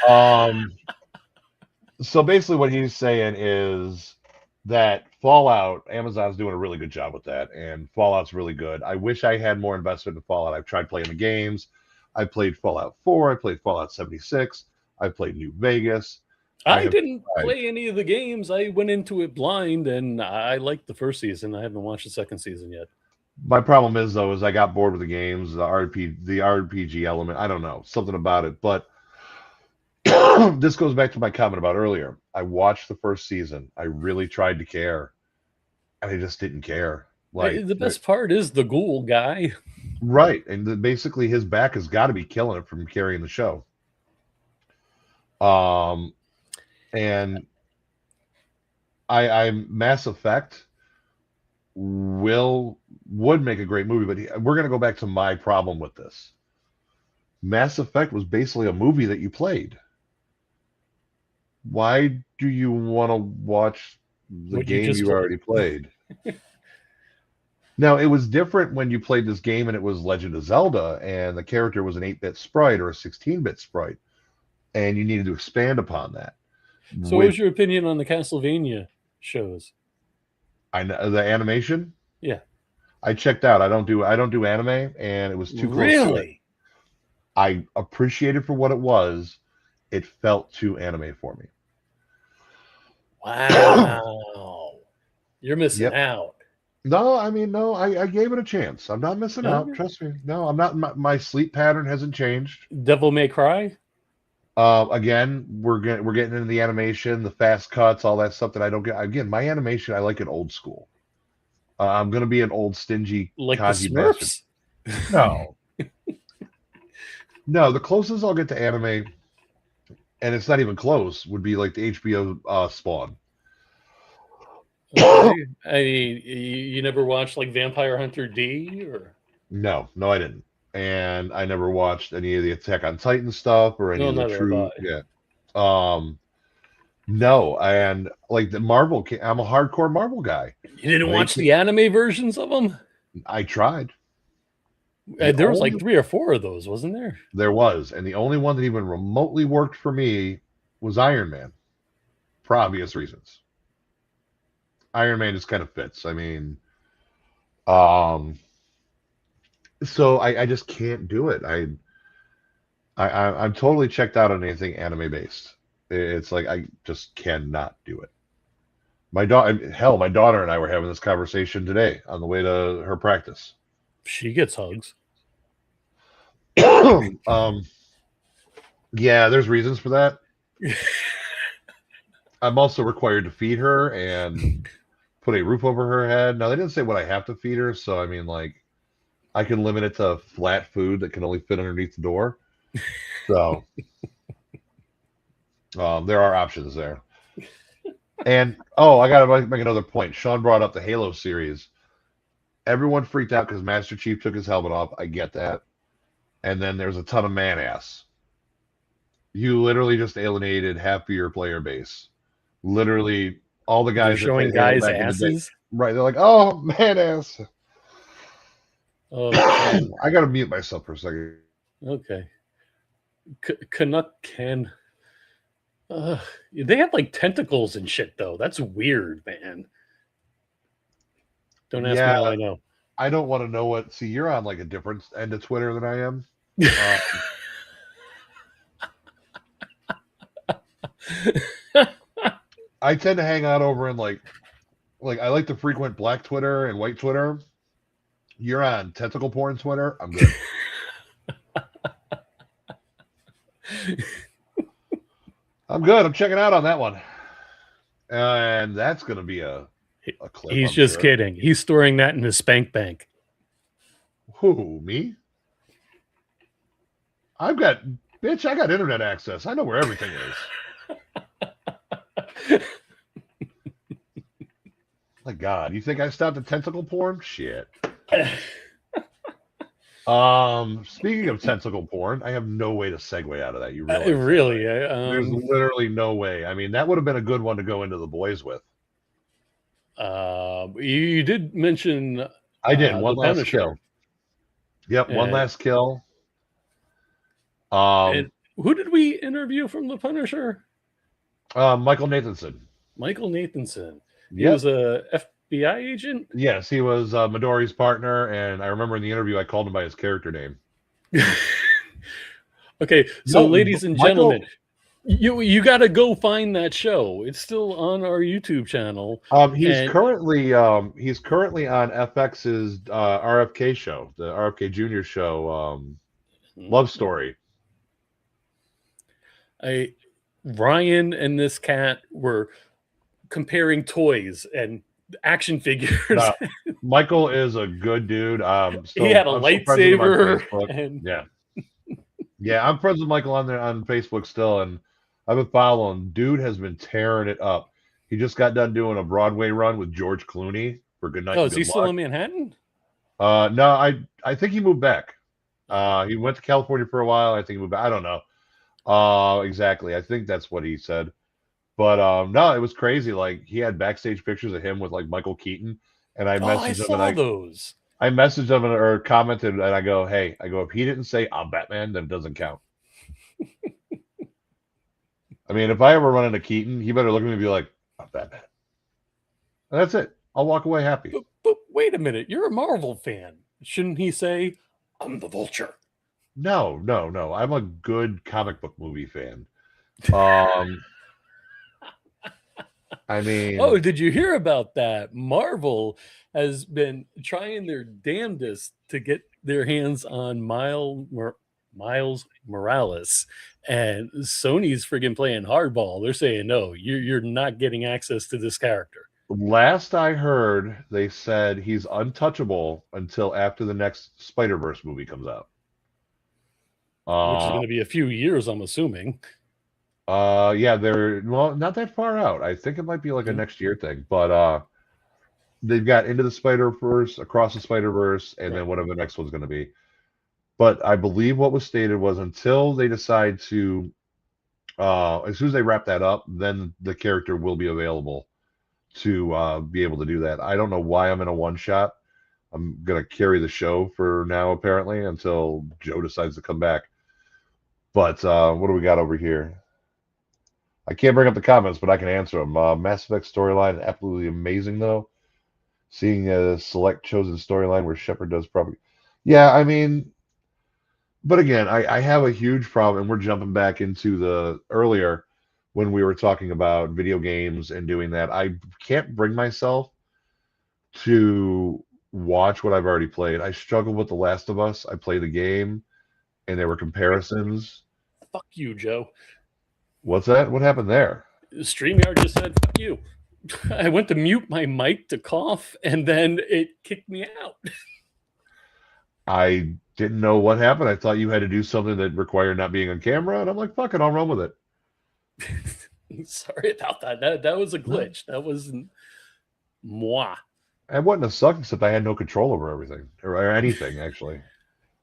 Speaker 2: So basically what he's saying is that Fallout, Amazon's doing a really good job with that, and Fallout's really good. I wish I had more investment in Fallout. I've tried playing the games. I played Fallout 4. I played Fallout 76. I played New Vegas.
Speaker 3: I didn't play any of the games. I went into it blind, and I liked the first season. I haven't watched the second season yet.
Speaker 2: My problem is, though, is I got bored with the games, the RPG element. I don't know, something about it. But this goes back to my comment about earlier. I watched the first season. I really tried to care, and I just didn't care. Like,
Speaker 3: the best part is the ghoul guy.
Speaker 2: Right. And basically his back has got to be killing it from carrying the show. And I Mass Effect would make a great movie, but we're going to go back to my problem with this. Mass Effect was basically a movie that you played. Why do you want to watch the game you already played? Now, it was different when you played this game and it was Legend of Zelda and the character was an 8-bit sprite or a 16-bit sprite, and you needed to expand upon that.
Speaker 3: So, what was your opinion on the Castlevania shows?
Speaker 2: I know the animation.
Speaker 3: Yeah,
Speaker 2: I checked out. I don't do anime, and it was too close to it. I appreciate it for what it was. It felt too anime for me.
Speaker 3: Wow, you're missing out.
Speaker 2: No, I mean, no, I gave it a chance. I'm not missing out. Trust me. No, I'm not. My sleep pattern hasn't changed.
Speaker 3: Devil May Cry.
Speaker 2: Again, we're getting into the animation, the fast cuts, all that stuff that I don't get. Again, my animation, I like it old school. I'm gonna be an old stingy
Speaker 3: like
Speaker 2: Kaji
Speaker 3: the Smurfs.
Speaker 2: bastard. No, no. The closest I'll get to anime, and it's not even close, would be like the HBO Spawn.
Speaker 3: Okay. I mean, you never watched like Vampire Hunter D or?
Speaker 2: No, I didn't, and I never watched any of the Attack on Titan stuff or any of the true. Yeah. No, and like the Marvel, I'm a hardcore Marvel guy.
Speaker 3: You didn't watch the anime versions of them?
Speaker 2: I tried.
Speaker 3: There was like 3 or 4 of those, wasn't there?
Speaker 2: There was, and the only one that even remotely worked for me was Iron Man, for obvious reasons. Iron Man just kind of fits. I mean, so I just can't do it. I'm totally checked out on anything anime based. It's like I just cannot do it. My daughter and I were having this conversation today on the way to her practice.
Speaker 3: She gets hugs.
Speaker 2: Yeah, there's reasons for that. I'm also required to feed her and put a roof over her head. Now, they didn't say what I have to feed her, so I mean, like, I can limit it to flat food that can only fit underneath the door. So there are options there. And I gotta make another point. Sean brought up the Halo series. Everyone freaked out because Master Chief took his helmet off. I get that. And then there's a ton of man ass. You literally just alienated half of your player base. Literally, all the guys
Speaker 3: showing guys asses.
Speaker 2: Right? They're like, "Oh, man ass."
Speaker 3: Oh,
Speaker 2: I gotta mute myself for a second.
Speaker 3: Okay. Canuck can. They have like tentacles and shit though. That's weird, man. Don't ask me how I know.
Speaker 2: I don't want to know what. See, you're on like a different end of Twitter than I am. I tend to hang out over in like I like to frequent black Twitter and white Twitter. You're on tentacle porn Twitter. I'm good. I'm good. I'm checking out on that one. And that's going to be a clip.
Speaker 3: He's just kidding. He's storing that in his spank bank.
Speaker 2: Who, me? I got internet access. I know where everything is. My God, you think I stopped at tentacle porn? Shit. Speaking of tentacle porn, I have no way to segue out of that. You realize
Speaker 3: really?
Speaker 2: There's literally no way. I mean, that would have been a good one to go into the boys with.
Speaker 3: You did mention.
Speaker 2: I did one last kill. Yep, one last kill.
Speaker 3: And who did we interview from The Punisher?
Speaker 2: Michael Nathanson.
Speaker 3: Michael Nathanson. He was a FBI agent?
Speaker 2: Yes, he was Midori's partner, and I remember in the interview I called him by his character name.
Speaker 3: Okay, so ladies and gentlemen, you got to go find that show. It's still on our YouTube channel.
Speaker 2: He's currently on FX's RFK show, the RFK Jr. show, Love Story.
Speaker 3: Ryan and this cat were comparing toys and action figures.
Speaker 2: Michael is a good dude.
Speaker 3: He had a lightsaber.
Speaker 2: Yeah, I'm friends with Michael on Facebook still, and I've been following. Dude has been tearing it up. He just got done doing a Broadway run with George Clooney for Good Night.
Speaker 3: Oh, is he still in Manhattan?
Speaker 2: No, I think he moved back. He went to California for a while. I think he moved back. I don't know exactly. I think that's what he said. But no, it was crazy. Like, he had backstage pictures of him with like Michael Keaton, and I messaged him and
Speaker 3: those.
Speaker 2: I messaged him or commented, and I go, if he didn't say I'm Batman, then it doesn't count. I mean, if I ever run into Keaton, he better look at me and be like, "I'm Batman," and that's it. I'll walk away happy.
Speaker 3: But wait a minute, you're a Marvel fan. Shouldn't he say, "I'm the Vulture"?
Speaker 2: No. I'm a good comic book movie fan. I mean,
Speaker 3: Oh, did you hear about that? Marvel has been trying their damnedest to get their hands on Miles Morales, and Sony's friggin' playing hardball. They're saying, no, you're not getting access to this character.
Speaker 2: last I heard, they said he's untouchable until after the next Spider-Verse movie comes out.
Speaker 3: Which is going to be a few years, I'm assuming.
Speaker 2: Yeah, they're not that far out. I think it might be like a next year thing, but they've got Into the Spider-Verse, Across the Spider-Verse, and then whatever the next one's going to be. But I believe what was stated was until they decide to, as soon as they wrap that up, then the character will be available to be able to do that. I don't know why I'm in a one-shot. I'm going to carry the show for now, apparently, until Joe decides to come back. But what do we got over here? I can't bring up the comments, but I can answer them. Mass Effect storyline, absolutely amazing, though. Seeing a select chosen storyline where Shepard does probably... Yeah, I mean... But again, I have a huge problem, and we're jumping back into the earlier when we were talking about video games and doing that. I can't bring myself to watch what I've already played. I struggled with The Last of Us. I played the game, and there were comparisons.
Speaker 3: Fuck you, Joe.
Speaker 2: What's that? What happened there?
Speaker 3: StreamYard just said, fuck you. I went to mute my mic to cough, and then it kicked me out.
Speaker 2: I didn't know what happened. I thought you had to do something that required not being on camera, and I'm like, fuck it, I'll run with it.
Speaker 3: Sorry about that. That was a glitch. That wasn't moi.
Speaker 2: It wouldn't have sucked except I had no control over everything or anything, actually.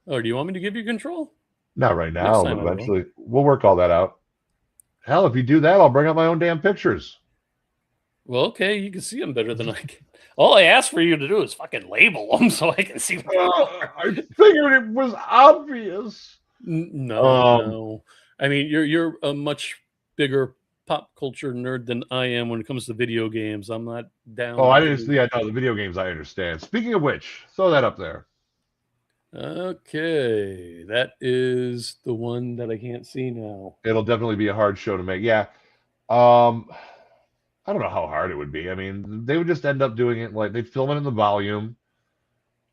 Speaker 3: Oh, do you want me to give you control?
Speaker 2: Not right now,
Speaker 3: Next
Speaker 2: but
Speaker 3: time I
Speaker 2: eventually we'll work all that out. Hell, if you do that, I'll bring up my own damn pictures.
Speaker 3: Well, okay, you can see them better than I can. All I asked for you to do is fucking label them so I can see them.
Speaker 2: I figured it was obvious.
Speaker 3: No. I mean, you're a much bigger pop culture nerd than I am when it comes to video games. I'm not down.
Speaker 2: Oh, I didn't see. I know the video games. I understand. Speaking of which, throw that up there.
Speaker 3: Okay, that is the one that I can't see now.
Speaker 2: It'll definitely be a hard show to make. Yeah. I don't know how hard it would be. I mean, they would just end up doing it like they'd film it in the volume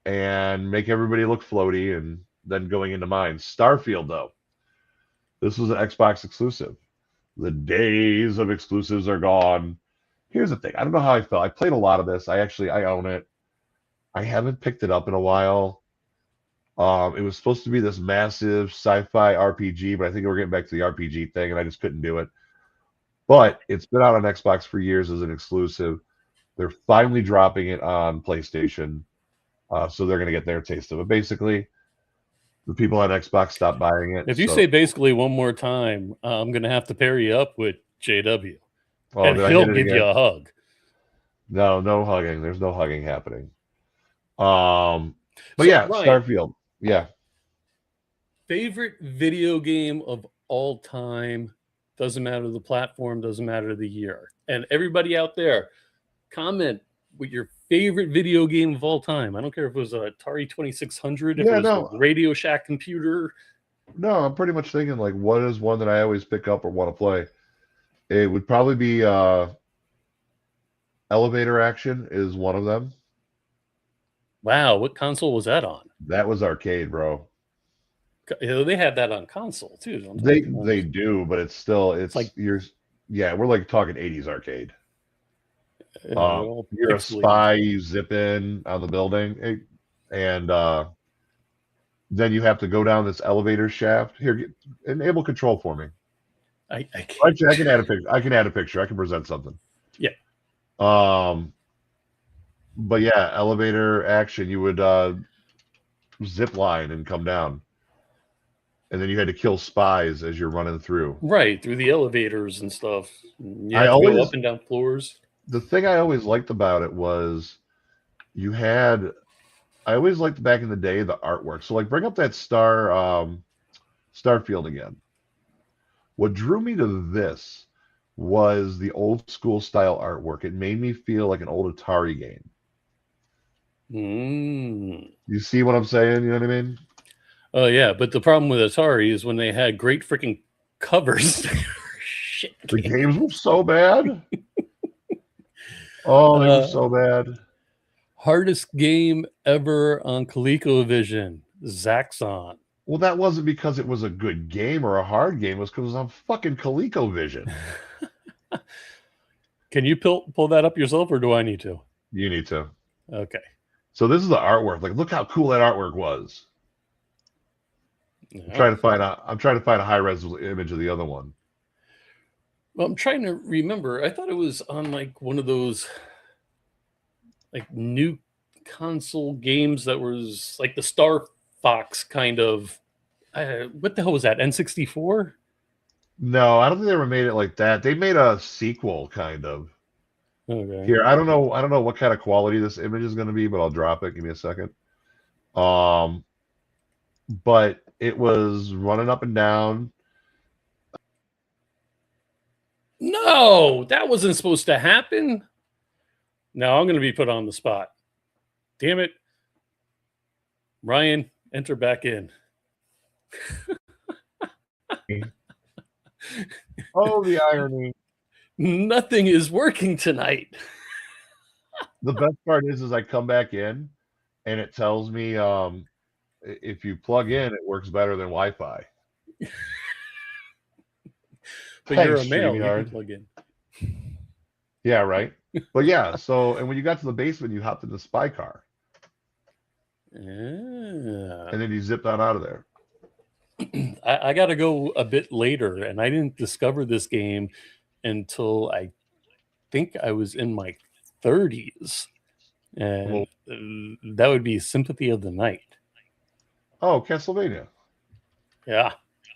Speaker 2: and make everybody look floaty and then going into mine. Starfield, though. This was an Xbox exclusive. The days of exclusives are gone. Here's the thing. I don't know how I felt. I played a lot of this. I own it. I haven't picked it up in a while. It was supposed to be this massive sci-fi RPG, but I think we're getting back to the RPG thing, and I just couldn't do it. But it's been out on Xbox for years as an exclusive. They're finally dropping it on PlayStation, so they're going to get their taste of it. Basically, the people on Xbox stopped buying it.
Speaker 3: If you say basically one more time, I'm going to have to pair you up with JW.
Speaker 2: Oh,
Speaker 3: and he'll give you a hug.
Speaker 2: No hugging. There's no hugging happening. But
Speaker 3: So,
Speaker 2: yeah,
Speaker 3: Ryan,
Speaker 2: Starfield. Yeah.
Speaker 3: Favorite video game of all time? Doesn't matter the platform, doesn't matter the year. And everybody out there, comment with your favorite video game of all time. I don't care if it was an Atari 2600, if it was a Radio Shack computer.
Speaker 2: No, I'm pretty much thinking like, what is one that I always pick up or want to play? It would probably be Elevator Action is one of them.
Speaker 3: Wow, what console was that on?
Speaker 2: That was arcade, bro.
Speaker 3: They had that on console too. Don't
Speaker 2: they do, but it's like we're like talking 80s arcade. You're a spy, you zip in on the building, and then you have to go down this elevator shaft. Here, enable control for me.
Speaker 3: I
Speaker 2: can add a picture. I can present something.
Speaker 3: Yeah.
Speaker 2: But yeah, Elevator Action, you would zip line and come down. And then you had to kill spies as you're running through.
Speaker 3: Right, through the elevators and stuff. You had to go up and down floors.
Speaker 2: The thing I always liked about it was I always liked back in the day the artwork. So like bring up that Starfield again. What drew me to this was the old school style artwork. It made me feel like an old Atari game. You see what I'm saying? You know what I mean?
Speaker 3: Oh yeah, but the problem with Atari is when they had great freaking covers. Shit,
Speaker 2: The games were so bad. Oh, they were so bad.
Speaker 3: Hardest game ever on ColecoVision, Zaxxon.
Speaker 2: Well, that wasn't because it was a good game or a hard game. It was because it was on fucking ColecoVision.
Speaker 3: Can you pull that up yourself, or do I need to?
Speaker 2: You need to.
Speaker 3: Okay.
Speaker 2: So this is the artwork. Like, look how cool that artwork was. I'm trying to find a high-res image of the other one.
Speaker 3: Well, I'm trying to remember. I thought it was on like one of those like new console games that was like the Star Fox kind of. What the hell was that? N64?
Speaker 2: No, I don't think they ever made it like that. They made a sequel, kind of.
Speaker 3: Okay.
Speaker 2: Here, I don't know what kind of quality this image is going to be, but I'll drop it. Give me a second. But it was running up and down.
Speaker 3: No, that wasn't supposed to happen. Now I'm going to be put on the spot. Damn it. Ryan, enter back in.
Speaker 2: Oh, the irony.
Speaker 3: Nothing is working tonight.
Speaker 2: The best part is I come back in and it tells me if you plug in, it works better than Wi-Fi.
Speaker 3: But you're a male, you can plug in.
Speaker 2: Yeah, right. But yeah, so and when you got to the basement, you hopped in the spy car.
Speaker 3: Yeah.
Speaker 2: And then you zipped on out of there.
Speaker 3: I got to go a bit later, and I didn't discover this game until I think I was in my 30s. And that would be Sympathy of the Night.
Speaker 2: Oh, Castlevania.
Speaker 3: Yeah.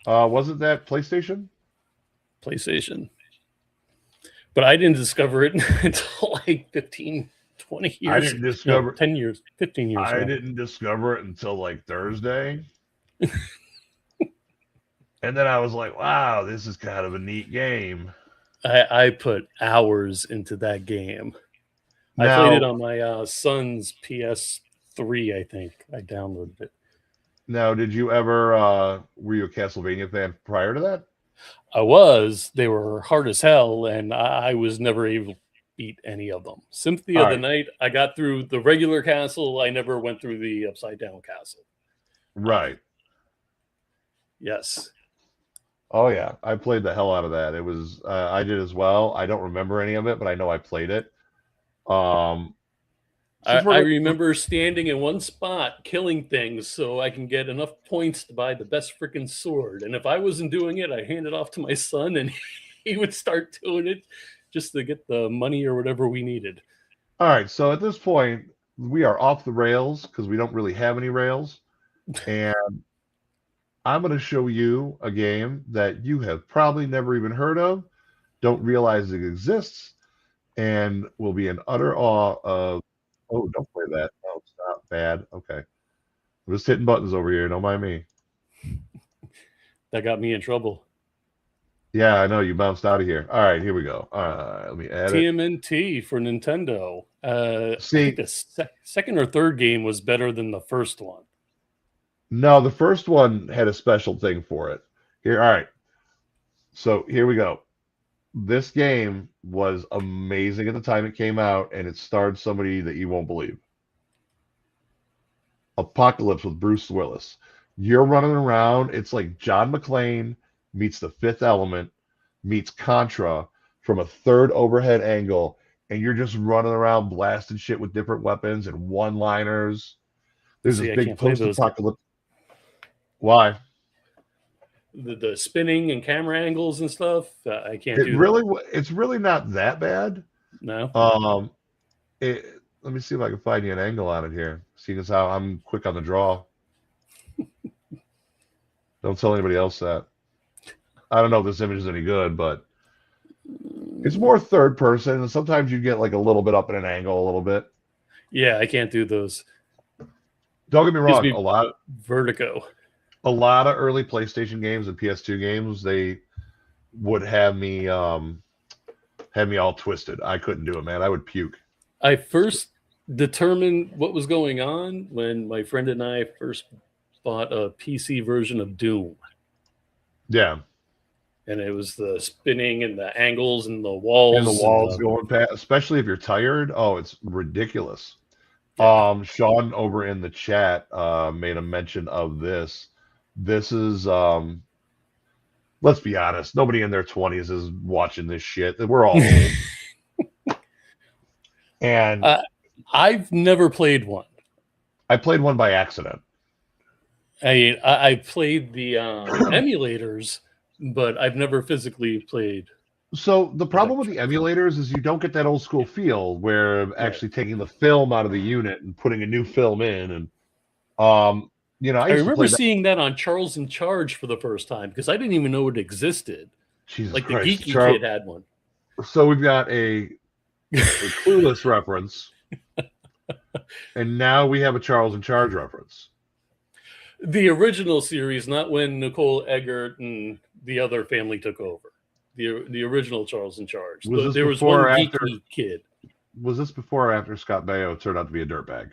Speaker 2: Wasn't that PlayStation?
Speaker 3: PlayStation. But I didn't discover it until like 15, 20 years.
Speaker 2: I didn't discover
Speaker 3: 10 years, 15 years.
Speaker 2: I didn't discover it until like Thursday. And then I was like, wow, this is kind of a neat game.
Speaker 3: I put hours into that game. I played it on my son's PS3, I think. I downloaded it.
Speaker 2: Now, did you ever, were you a Castlevania fan prior to that?
Speaker 3: I was. They were hard as hell, and I was never able to beat any of them. Sympathy of the Night, I got through the regular castle. I never went through the upside-down castle.
Speaker 2: Right.
Speaker 3: Yes.
Speaker 2: Oh, yeah. I played the hell out of that. It was, I did as well. I don't remember any of it, but I know I played it.
Speaker 3: I remember standing in one spot killing things so I can get enough points to buy the best freaking sword. And if I wasn't doing it, I hand it off to my son and he would start doing it just to get the money or whatever we needed.
Speaker 2: All right. So at this point, we are off the rails because we don't really have any rails. And I'm going to show you a game that you have probably never even heard of, don't realize it exists, and will be in utter awe of. Oh, don't play that. No, it's not bad. Okay. I'm just hitting buttons over here. Don't mind me.
Speaker 3: That got me in trouble.
Speaker 2: Yeah, I know. You bounced out of here. All right, here we go. Let me add
Speaker 3: TMNT for Nintendo.
Speaker 2: See,
Speaker 3: I think the second or third game was better than the first one.
Speaker 2: No, the first one had a special thing for it. Here, all right. So here we go. This game was amazing at the time it came out, and it starred somebody that you won't believe. Apocalypse with Bruce Willis. You're running around. It's like John McClane meets The Fifth Element meets Contra from a third overhead angle, and you're just running around blasting shit with different weapons and one-liners. There's this big post-apocalypse. Why?
Speaker 3: The spinning and camera angles and stuff. I can't do
Speaker 2: that. It's really not that bad.
Speaker 3: No.
Speaker 2: Let me see if I can find you an angle on it here. See as how I'm quick on the draw. Don't tell anybody else that. I don't know if this image is any good, but it's more third person, and sometimes you get like a little bit up in an angle, a little bit.
Speaker 3: Yeah, I can't do those.
Speaker 2: Don't get me wrong.
Speaker 3: Vertigo.
Speaker 2: A lot of early PlayStation games and PS2 games, they would have me all twisted. I couldn't do it, man. I would puke.
Speaker 3: I first determined what was going on when my friend and I first bought a PC version of Doom.
Speaker 2: Yeah.
Speaker 3: And it was the spinning and the angles and the walls.
Speaker 2: And the walls going past, especially if you're tired. Oh, it's ridiculous. Yeah. Sean over in the chat made a mention of this. This is let's be honest, nobody in their 20s is watching this shit. We're all old. And
Speaker 3: I've never played one.
Speaker 2: I played one by accident.
Speaker 3: I played the emulators, but I've never physically played.
Speaker 2: So the problem with the emulators is you don't get that old school feel where actually taking the film out of the unit and putting a new film in. And you know,
Speaker 3: I remember seeing that on Charles in Charge for the first time because I didn't even know it existed.
Speaker 2: Jesus
Speaker 3: like
Speaker 2: Christ.
Speaker 3: The geeky kid had one.
Speaker 2: So we've got a Clueless reference, and now we have a Charles in Charge reference.
Speaker 3: The original series, not when Nicole Eggert and the other family took over. The original Charles in Charge. There was one geeky kid.
Speaker 2: Was this before or after Scott Baio turned out to be a dirtbag?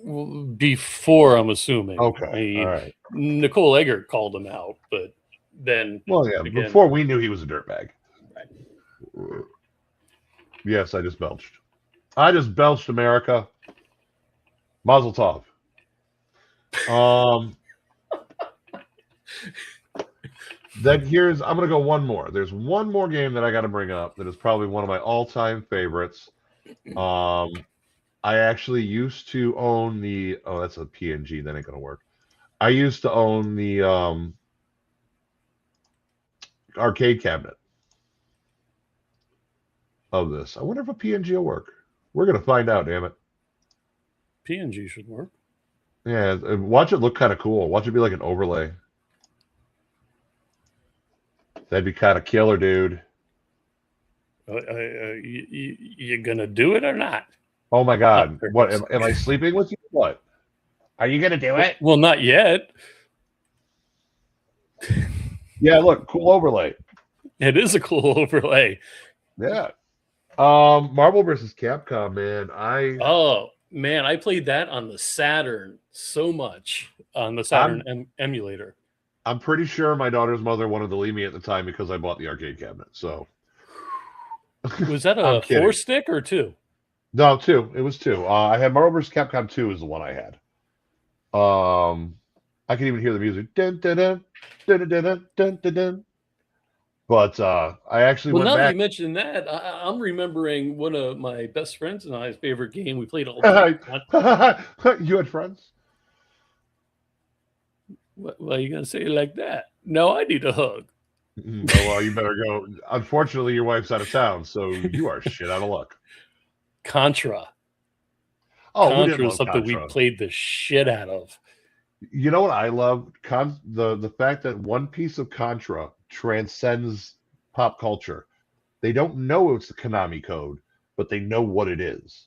Speaker 3: Well, before, I'm assuming.
Speaker 2: Okay, all right.
Speaker 3: Nicole Eggert called him out, but then...
Speaker 2: Well, yeah, again, before we knew he was a dirtbag. Right. Yes, I just belched. I just belched, America. Mazel tov. Then I'm going to go one more. There's one more game that I got to bring up that is probably one of my all-time favorites. I actually used to own the... Oh, that's a PNG. That ain't going to work. I used to own the arcade cabinet of this. I wonder if a PNG will work. We're going to find out, damn it.
Speaker 3: PNG should work.
Speaker 2: Yeah, watch it look kind of cool. Watch it be like an overlay. That'd be kind of killer, dude.
Speaker 3: You gonna do it or not?
Speaker 2: Oh my God! What am I sleeping with you? What? Are you gonna do it?
Speaker 3: Well, not yet.
Speaker 2: Yeah, look, cool overlay.
Speaker 3: It is a cool overlay.
Speaker 2: Yeah. Marvel vs. Capcom, man.
Speaker 3: Oh man, I played that on the Saturn so much on the Saturn emulator.
Speaker 2: I'm pretty sure my daughter's mother wanted to leave me at the time because I bought the arcade cabinet. So
Speaker 3: was that a 4-stick or 2?
Speaker 2: No, 2. It was 2. I had Marvel vs. Capcom 2 is the one I had. I can even hear the music. Dun, dun, dun, dun, dun, dun, dun, dun, dun. But I actually went back.
Speaker 3: Now that you mentioned that, I'm remembering one of my best friends and I's favorite game. We played all the time.
Speaker 2: You had friends?
Speaker 3: Why are you going to say it like that? No, I need a hug.
Speaker 2: Oh, well, you better go. Unfortunately, your wife's out of town, so you are shit out of luck.
Speaker 3: Contra.
Speaker 2: Oh,
Speaker 3: Contra is something we played the shit out of.
Speaker 2: You know what I love? The fact that one piece of Contra transcends pop culture. They don't know it's the Konami code, but they know what it is.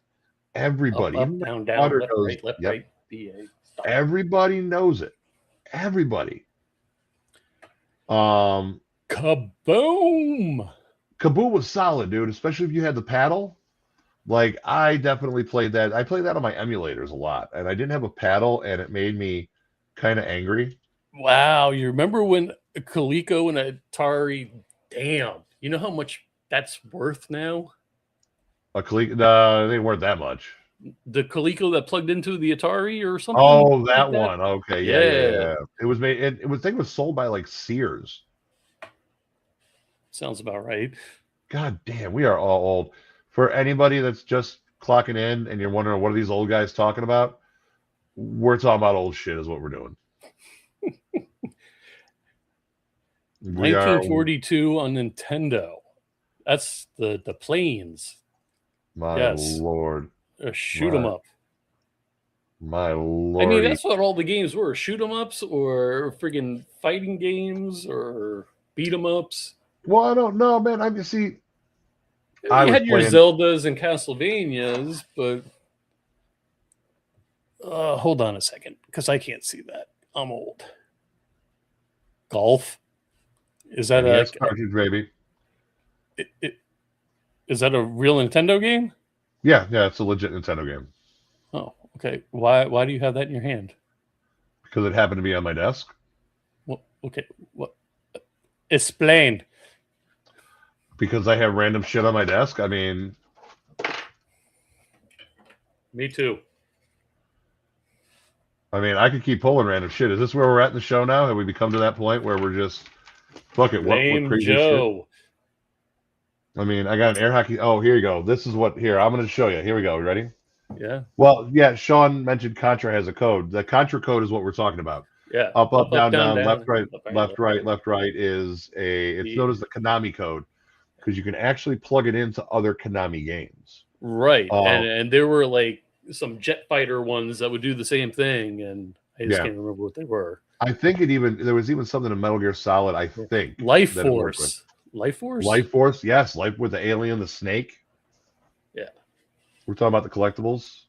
Speaker 2: Everybody.
Speaker 3: Up, down, left, right, BA. Stop.
Speaker 2: Everybody knows it. Everybody.
Speaker 3: Kaboom!
Speaker 2: Kaboom was solid, dude, especially if you had the paddle. Like, I definitely played that. I played that on my emulators a lot, and I didn't have a paddle, and it made me kind of angry.
Speaker 3: Wow, you remember when Coleco and Atari, damn, you know how much that's worth now?
Speaker 2: A Coleco, they weren't that much.
Speaker 3: The Coleco that plugged into the Atari or something?
Speaker 2: Oh, that one. Okay, yeah. It was made. I think it was sold by like Sears.
Speaker 3: Sounds about right.
Speaker 2: God damn, we are all old. For anybody that's just clocking in and you're wondering what are these old guys talking about, we're talking about old shit is what we're doing.
Speaker 3: 1942 on Nintendo. That's the planes.
Speaker 2: My Lord.
Speaker 3: Shoot 'em up.
Speaker 2: My Lord.
Speaker 3: I mean, that's what all the games were. Shoot 'em ups or friggin' fighting games or beat 'em ups.
Speaker 2: Well, I don't know, man. You
Speaker 3: had your Zeldas and Castlevanias, but hold on a second, because I can't see that. I'm old. Golf. Is that
Speaker 2: NES cartridge, baby.
Speaker 3: Is that a real Nintendo game?
Speaker 2: Yeah, it's a legit Nintendo game.
Speaker 3: Oh, okay. Why do you have that in your hand?
Speaker 2: Because it happened to be on my desk.
Speaker 3: Well, okay. What? Explain.
Speaker 2: Because I have random shit on my desk. I mean,
Speaker 3: me too.
Speaker 2: I mean, I could keep pulling random shit. Is this where we're at in the show now? Have we become to that point where we're just fuck it? What crazy
Speaker 3: Joe.
Speaker 2: shit? I mean, I got an air hockey. Oh, here you go. This is what. Here, I'm going to show you. Here we go. You ready?
Speaker 3: Yeah.
Speaker 2: Well, yeah. Sean mentioned Contra has a code. The Contra code is what we're talking about.
Speaker 3: Yeah.
Speaker 2: Up, down, left, right, left, right, left, right is it's known as the Konami code because you can actually plug it into other Konami games.
Speaker 3: Right. And there were like some jet fighter ones that would do the same thing, and I just can't remember what they were.
Speaker 2: I think there was even something in Metal Gear Solid. I think
Speaker 3: Life Force.
Speaker 2: Yes, Life with the alien, the snake.
Speaker 3: Yeah,
Speaker 2: we're talking about the collectibles.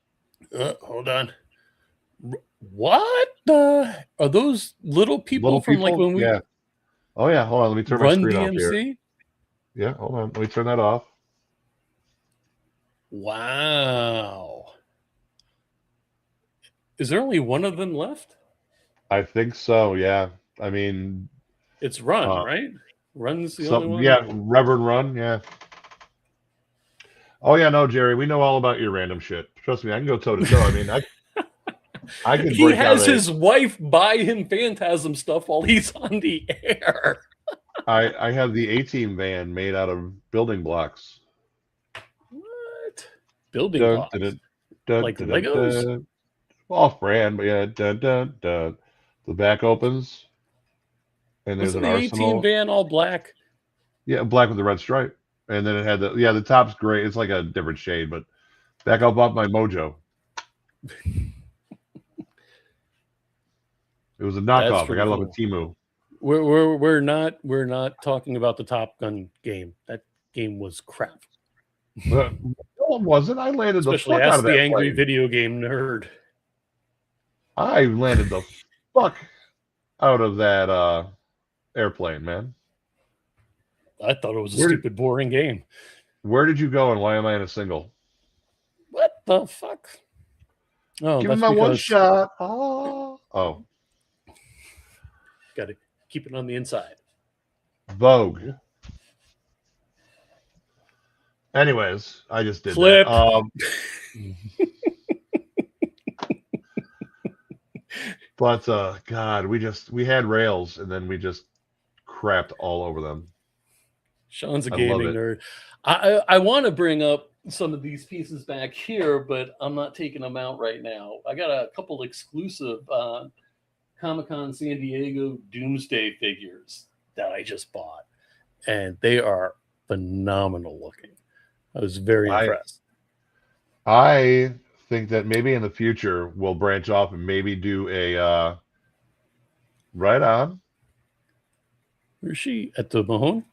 Speaker 3: Hold on. What are those little people from like when we?
Speaker 2: Yeah. Oh yeah. Hold on. Let me turn my screen
Speaker 3: DMC?
Speaker 2: off here. Yeah. Hold on. Let me turn that off.
Speaker 3: Wow. Is there only one of them left?
Speaker 2: I think so. Yeah. I mean,
Speaker 3: it's Run, right? Run's the only one.
Speaker 2: Yeah, Reverend Run. Yeah. Oh yeah, no, Jerry. We know all about your random shit. Trust me, I can go toe to toe. I mean, I can.
Speaker 3: He has his wife buy him Phantasm stuff while he's on the air.
Speaker 2: I have the A-Team van made out of building blocks.
Speaker 3: What? Building blocks? Like Legos?
Speaker 2: Off brand, but yeah. The back opens, and there's an arsenal.
Speaker 3: A-Team van all black?
Speaker 2: Yeah, black with the red stripe, and then it had the top's gray. It's like a different shade, but back up off my Mojo. It was a knockoff. I got it off of Temu.
Speaker 3: We're not talking about the Top Gun game. That game was crap.
Speaker 2: No, it wasn't. I landed
Speaker 3: Especially
Speaker 2: the fuck out of that
Speaker 3: the angry
Speaker 2: plane.
Speaker 3: video game nerd.
Speaker 2: I landed the fuck out of that airplane, man.
Speaker 3: I thought it was a stupid, boring game.
Speaker 2: Where did you go, and why am I in a single?
Speaker 3: What the fuck? Oh,
Speaker 2: give me my one shot. Oh.
Speaker 3: Got to keep it on the inside.
Speaker 2: Vogue. Anyways, I just did
Speaker 3: Flip.
Speaker 2: That. But God, we had rails, and then we just crapped all over them.
Speaker 3: Sean's a gaming nerd. I want to bring up some of these pieces back here, but I'm not taking them out right now. I got a couple exclusive Comic-Con San Diego Doomsday figures that I just bought, and they are phenomenal looking. I was very impressed.
Speaker 2: I think that maybe in the future we'll branch off and maybe do a right on.
Speaker 3: Where's she? At the Mahone?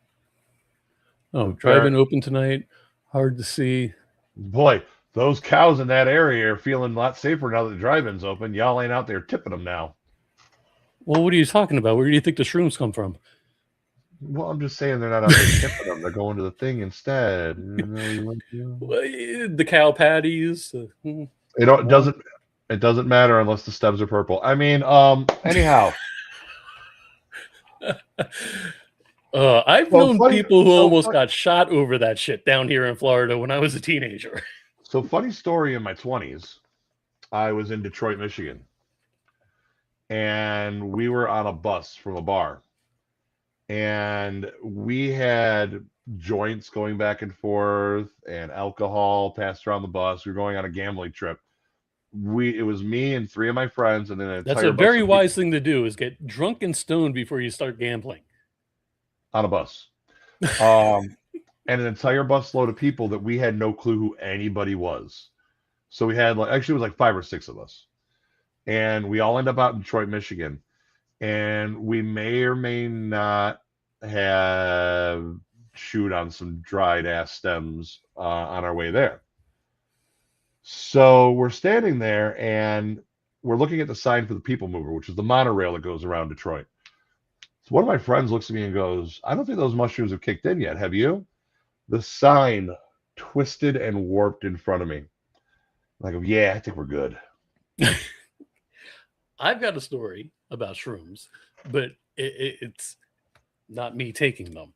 Speaker 3: Oh, drive-in open tonight. Hard to see.
Speaker 2: Boy, those cows in that area are feeling a lot safer now that the drive-in's open. Y'all ain't out there tipping them now.
Speaker 3: Well, what are you talking about? Where do you think the shrooms come from?
Speaker 2: Well, I'm just saying they're not out there tipping them. They're going to the thing instead.
Speaker 3: The cow patties.
Speaker 2: It doesn't matter unless the stems are purple. I mean, anyhow.
Speaker 3: I've known people who almost got shot over that shit down here in Florida when I was a teenager.
Speaker 2: So funny story, in my 20s, I was in Detroit, Michigan. And we were on a bus from a bar. And we had joints going back and forth and alcohol passed around the bus. We were going on a gambling trip. It was me and 3 of my friends, and then
Speaker 3: that's a very wise thing to do, is get drunk and stoned before you start gambling.
Speaker 2: On a bus. And an entire bus load of people that we had no clue who anybody was. So we had actually it was 5 or 6 of us. And we all end up out in Detroit, Michigan. And we may or may not have chewed on some dried ass stems on our way there. So we're standing there and we're looking at the sign for the People Mover, which is the monorail that goes around Detroit. So one of my friends looks at me and goes, I don't think those mushrooms have kicked in yet. Have you? The sign twisted and warped in front of me. I go, yeah, I think we're good.
Speaker 3: I've got a story about shrooms, but it's not me taking them.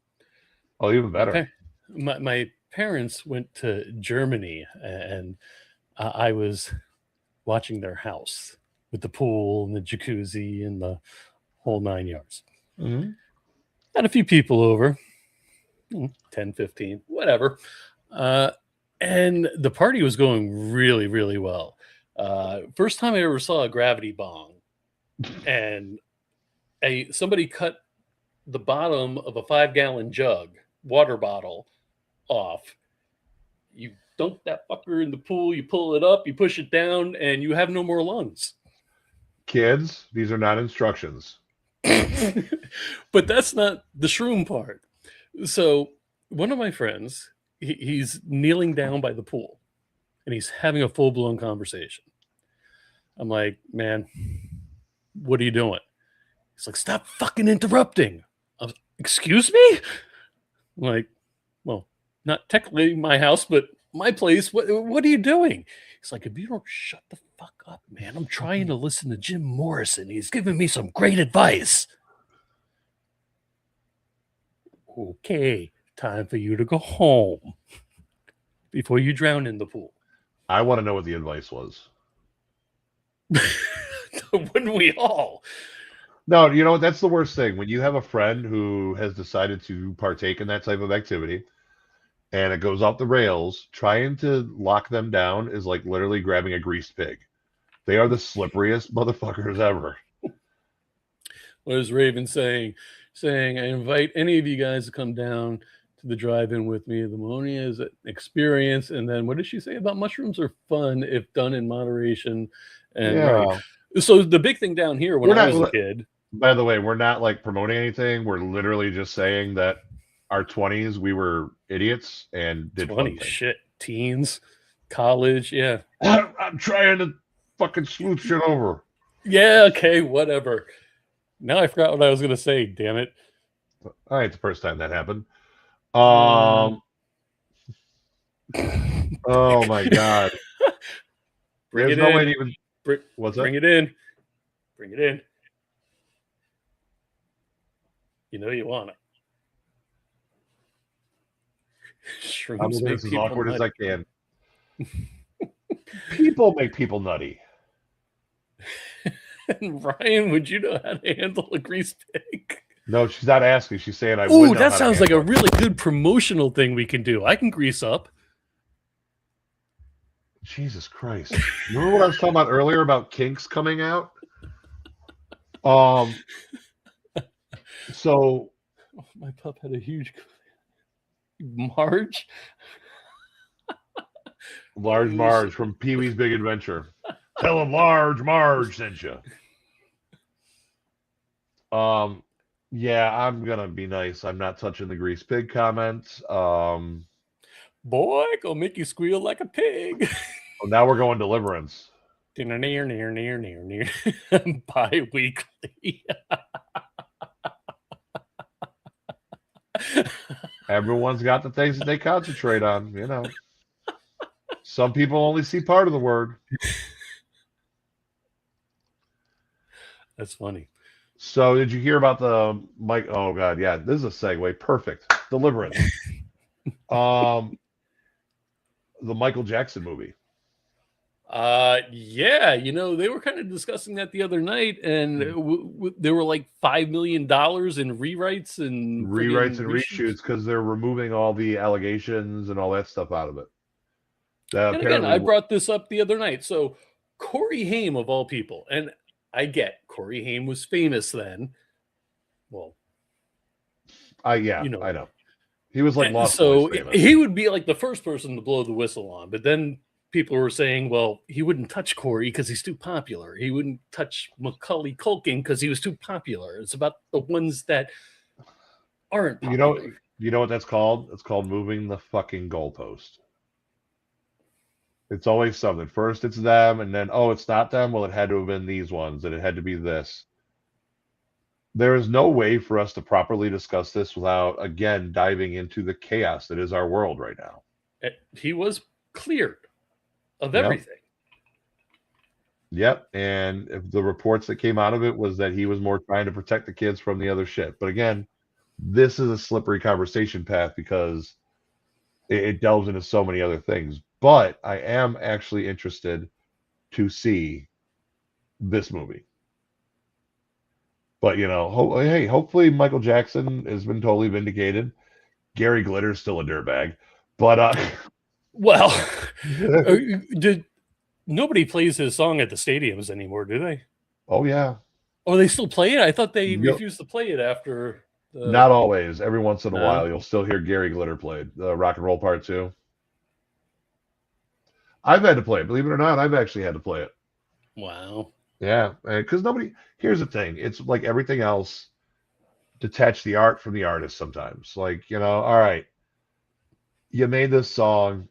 Speaker 2: Oh, even better.
Speaker 3: My parents went to Germany, and I was watching their house with the pool and the jacuzzi and the whole 9 yards.
Speaker 2: Mm-hmm.
Speaker 3: Had a few people over, 10, 15, whatever. And the party was going really, really well. First time I ever saw a gravity bong, and somebody cut the bottom of a 5-gallon jug, water bottle, off. You dunk that fucker in the pool, you pull it up, you push it down, and you have no more lungs.
Speaker 2: Kids, these are not instructions.
Speaker 3: But that's not the shroom part. So one of my friends, he's kneeling down by the pool, and he's having a full-blown conversation. I'm like, man, what are you doing? He's like, stop fucking interrupting. I was, excuse me? I'm like, well, not technically my house, but my place. What are you doing? He's like, if you don't shut the fuck up, man, I'm trying to listen to Jim Morrison. He's giving me some great advice. Okay, time for you to go home before you drown in the pool.
Speaker 2: I want to know what the advice was.
Speaker 3: Wouldn't we all?
Speaker 2: No, you know, that's the worst thing. When you have a friend who has decided to partake in that type of activity and it goes off the rails, trying to lock them down is like literally grabbing a greased pig. They are the slipperiest motherfuckers ever.
Speaker 3: What is Raven saying? Saying, I invite any of you guys to come down to the drive-in with me. The ammonia is an experience. And then what did she say about mushrooms are fun if done in moderation? And
Speaker 2: Yeah.
Speaker 3: right. So the big thing down here when I was a kid.
Speaker 2: By the way, we're not like promoting anything. We're literally just saying that our 20s, we were idiots and did
Speaker 3: 20 shit, teens, college, yeah.
Speaker 2: I'm trying to fucking smooth shit over.
Speaker 3: Yeah, okay, whatever. Now I forgot what I was going to say, damn it.
Speaker 2: All right, the first time that happened. Oh my God. There's no way to even... What's that?
Speaker 3: Bring it in. Bring it in. You know you want it.
Speaker 2: I'm gonna make this as awkward as I can. People make people nutty.
Speaker 3: And Ryan, would you know how to handle a grease pig?
Speaker 2: No, she's not asking. She's saying I would.
Speaker 3: Oh, that sounds like a really good promotional thing we can do. I can grease up.
Speaker 2: Jesus Christ. Remember what I was talking about earlier about kinks coming out? So
Speaker 3: my pup had a huge Marge.
Speaker 2: Large Marge from Pee-wee's Big Adventure. Tell him Large Marge sent you. Yeah, I'm gonna be nice. I'm not touching the grease pig comments.
Speaker 3: Boy, gonna make you squeal like a pig.
Speaker 2: Well, now we're going deliverance.
Speaker 3: Near. Bi-weekly.
Speaker 2: Everyone's got the things that they concentrate on, you know. Some people only see part of the word.
Speaker 3: That's funny.
Speaker 2: So did you hear about the Mike? Oh God, yeah, this is a segue. Perfect. Deliverance. The Michael Jackson movie.
Speaker 3: Yeah, you know, they were kind of discussing that the other night, and there were like $5 million in rewrites and
Speaker 2: reshoots because they're removing all the allegations and all that stuff out of it.
Speaker 3: And again, I brought this up the other night. So Corey Haim, of all people, and I get Corey Haim was famous then. Well,
Speaker 2: yeah, you know, I know he was like Lost
Speaker 3: so
Speaker 2: Boys famous.
Speaker 3: He would be like the first person to blow the whistle on, but then people were saying, well, he wouldn't touch Corey because he's too popular. He wouldn't touch Macaulay Culkin because he was too popular. It's about the ones that aren't popular.
Speaker 2: You know what that's called? It's called moving the fucking goalpost. It's always something. First it's them, and then, oh, it's not them. Well, it had to have been these ones, and it had to be this. there is no way for us to properly discuss this without, again, diving into the chaos that is our world right now.
Speaker 3: He was cleared of
Speaker 2: Yep.
Speaker 3: everything.
Speaker 2: Yep. And if the reports that came out of it was that he was more trying to protect the kids from the other shit. But again, this is a slippery conversation path because it delves into so many other things. But I am actually interested to see this movie. But, hey, hopefully Michael Jackson has been totally vindicated. Gary Glitter's still a dirtbag. But,
Speaker 3: well, nobody plays his song at the stadiums anymore, do they?
Speaker 2: Oh, yeah.
Speaker 3: Oh, they still play it? I thought they refused to play it after.
Speaker 2: Not always. Every once in a while, you'll still hear Gary Glitter played. The Rock and Roll Part 2. I've had to play it. Believe it or not, I've actually had to play it.
Speaker 3: Wow.
Speaker 2: Yeah, because here's the thing. It's like everything else, detach the art from the artist sometimes. Like, all right, you made this song.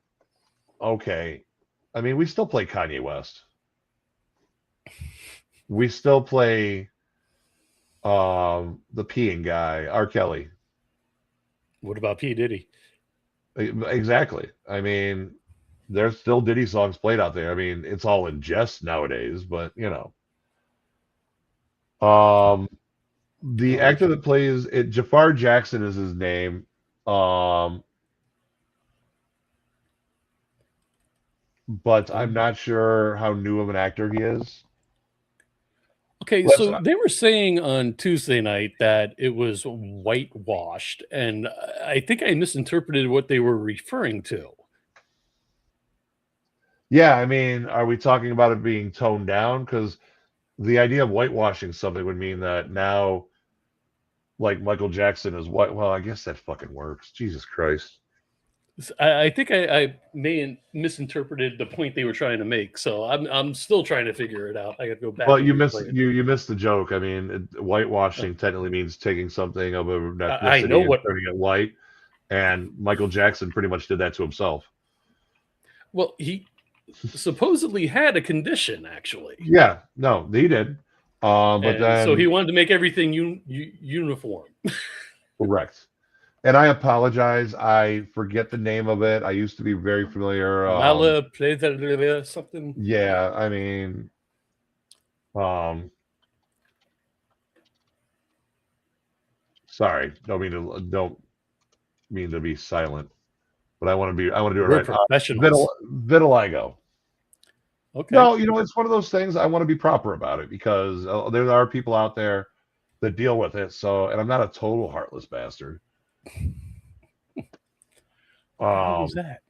Speaker 2: Okay. I mean, we still play Kanye West. We still play the peeing guy, R. Kelly.
Speaker 3: What about P. Diddy?
Speaker 2: Exactly. I mean, there's still Diddy songs played out there. I mean, it's all in jest nowadays, but the actor that plays it, Jafar Jackson is his name. But I'm not sure how new of an actor he is.
Speaker 3: Okay, so they were saying on Tuesday night that it was whitewashed, and I think I misinterpreted what they were referring to.
Speaker 2: Yeah, I mean, are we talking about it being toned down? Because the idea of whitewashing something would mean that now, like, Michael Jackson is white. Well, I guess that fucking works. Jesus Christ.
Speaker 3: I think I may have misinterpreted the point they were trying to make, so I'm still trying to figure it out. I got to go back.
Speaker 2: Well, you missed the joke. I mean, whitewashing technically means taking something of a ethnicity and turning it white, and Michael Jackson pretty much did that to himself.
Speaker 3: Well, he supposedly had a condition, actually.
Speaker 2: Yeah, no, he did. But then,
Speaker 3: so he wanted to make everything uniform.
Speaker 2: Correct. And I apologize. I forget the name of it. I used to be very familiar.
Speaker 3: Something.
Speaker 2: Yeah, I mean, sorry, don't mean to be silent, but I want to do it right.
Speaker 3: Professionals.
Speaker 2: Vitiligo.
Speaker 3: Okay.
Speaker 2: No, it's one of those things. I want to be proper about it because there are people out there that deal with it. So, and I'm not a total heartless bastard.
Speaker 3: What was that?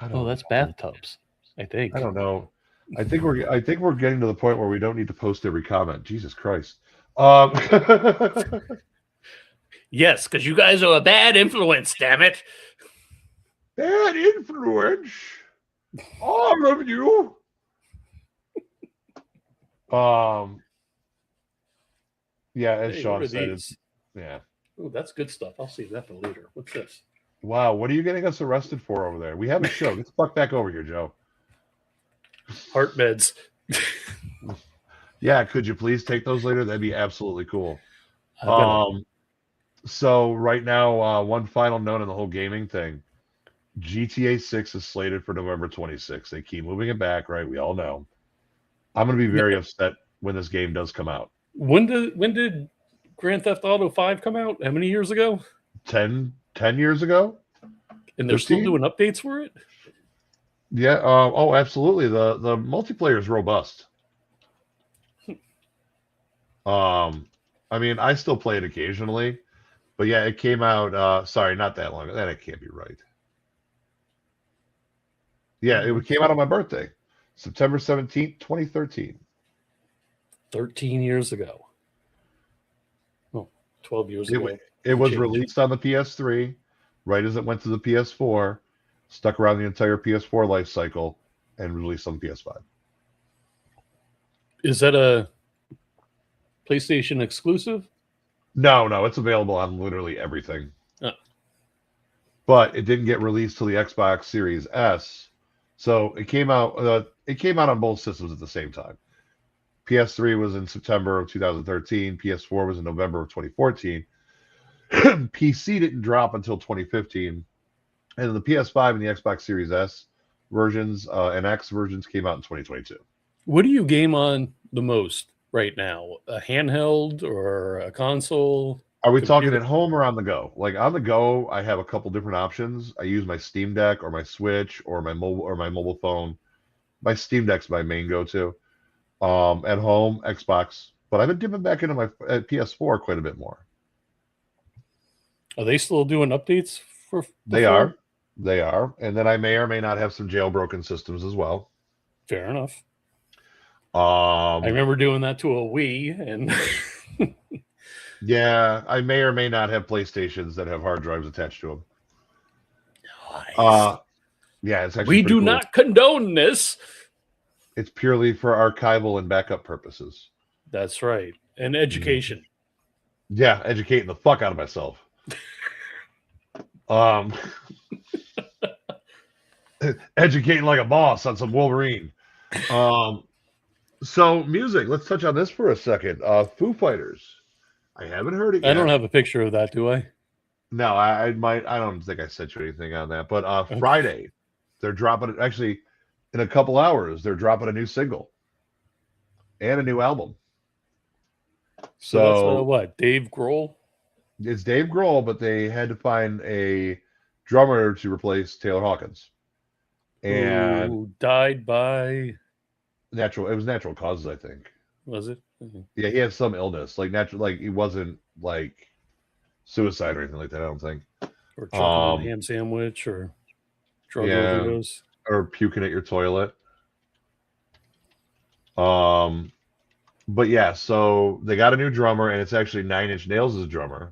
Speaker 3: That's bathtubs. I think.
Speaker 2: I don't know. I think we're getting to the point where we don't need to post every comment. Jesus Christ.
Speaker 3: Yes, because you guys are a bad influence. Damn it.
Speaker 2: Bad influence. All of you. Yeah, as Sean said, yeah.
Speaker 3: Oh, that's good stuff. I'll save that for later. What's this?
Speaker 2: Wow, what are you getting us arrested for over there? We have a show. Get the fuck back over here, Joe.
Speaker 3: Heart meds.
Speaker 2: Yeah, could you please take those later? That'd be absolutely cool. So right now, one final note on the whole gaming thing. GTA 6 is slated for November 26th. They keep moving it back, right? We all know. I'm going to be very upset when this game does come out.
Speaker 3: When did Grand Theft Auto 5 come out? How many years ago?
Speaker 2: 10 years ago.
Speaker 3: And they're 15? Still doing updates for it?
Speaker 2: Yeah. Oh, absolutely. The multiplayer is robust. I mean, I still play it occasionally. But yeah, it came out, sorry, not that long. That can't be right. Yeah, it came out on my birthday, September 17th, 2013.
Speaker 3: 13 years ago. Oh, 12 years ago.
Speaker 2: It was released on the PS3, right as it went to the PS4, stuck around the entire PS4 life cycle, and released on the PS5.
Speaker 3: Is that a PlayStation exclusive?
Speaker 2: No, it's available on literally everything.
Speaker 3: Oh.
Speaker 2: But it didn't get released to the Xbox Series S. So it came out on both systems at the same time. PS3 was in September of 2013. PS4 was in November of 2014. PC didn't drop until 2015. And the PS5 and the Xbox Series S versions and X versions came out in 2022.
Speaker 3: What do you game on the most right now? A handheld or a console?
Speaker 2: Are we
Speaker 3: Computer?
Speaker 2: talking at home or on the go? Like on the go, I have a couple different options. I use my Steam Deck or my Switch or my mobile phone. My Steam Deck's my main go-to. At home, Xbox, but I've been dipping back into my PS4 quite a bit more.
Speaker 3: Are they still doing updates for?
Speaker 2: They are, and then I may or may not have some jailbroken systems as well.
Speaker 3: Fair enough. I remember doing that to a Wii, and
Speaker 2: yeah, I may or may not have PlayStations that have hard drives attached to them.
Speaker 3: Nice.
Speaker 2: Yeah, it's actually
Speaker 3: we do
Speaker 2: cool.
Speaker 3: not condone this.
Speaker 2: It's purely for archival and backup purposes.
Speaker 3: That's right, and education.
Speaker 2: Yeah, educating the fuck out of myself. Educating like a boss on some Wolverine. So music. Let's touch on this for a second. Foo Fighters. I haven't heard it yet.
Speaker 3: I don't have a picture of that, do I?
Speaker 2: No, I might. I don't think I sent you anything on that. But Friday, they're dropping it. Actually, in a couple hours, they're dropping a new single and a new album.
Speaker 3: So that's what? Dave Grohl?
Speaker 2: It's Dave Grohl, but they had to find a drummer to replace Taylor Hawkins. And
Speaker 3: who died by
Speaker 2: it was natural causes, I think.
Speaker 3: Was it? Mm-hmm.
Speaker 2: Yeah, he had some illness, like natural, like he wasn't like suicide or anything like that, I don't think.
Speaker 3: Or choking on a ham sandwich or drug overdose.
Speaker 2: Or puking at your toilet. But yeah, so they got a new drummer, and it's actually 9 Inch Nails as a drummer.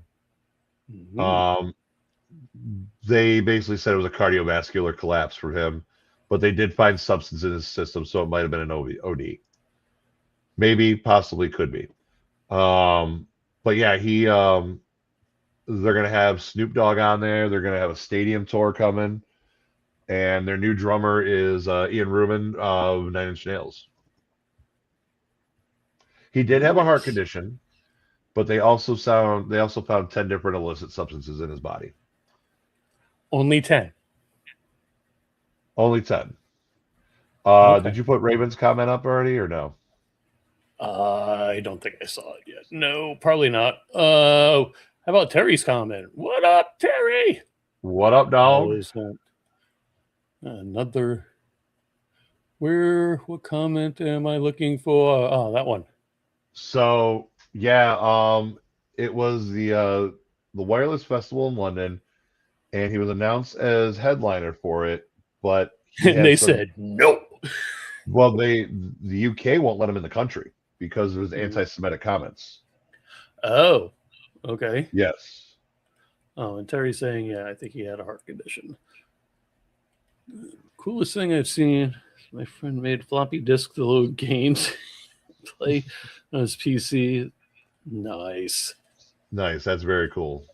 Speaker 2: Mm-hmm. They basically said it was a cardiovascular collapse for him, but they did find substance in his system, so it might have been an OD. Maybe, possibly, could be. But yeah, they're gonna have Snoop Dogg on there. They're gonna have a stadium tour coming, and their new drummer is Ian Rubin of 9 Inch Nails. He did have a heart condition, but they also found 10 different illicit substances in his body.
Speaker 3: Only 10.
Speaker 2: Only 10.
Speaker 3: Okay.
Speaker 2: Did you put Raven's comment up already or no?
Speaker 3: I don't think I saw it yet. No, probably not. How about Terry's comment? What up, Terry?
Speaker 2: What up, dog?
Speaker 3: Another. What comment am I looking for? Oh, that one.
Speaker 2: So yeah, it was the Wireless Festival in London, and he was announced as headliner for it, but
Speaker 3: they said no.
Speaker 2: Well, the UK won't let him in the country because of his anti-Semitic comments.
Speaker 3: Oh, okay.
Speaker 2: Yes.
Speaker 3: Oh, and Terry's saying, yeah, I think he had a heart condition. Coolest thing I've seen. My friend made floppy disk to load games, play on his PC. Nice.
Speaker 2: That's very cool.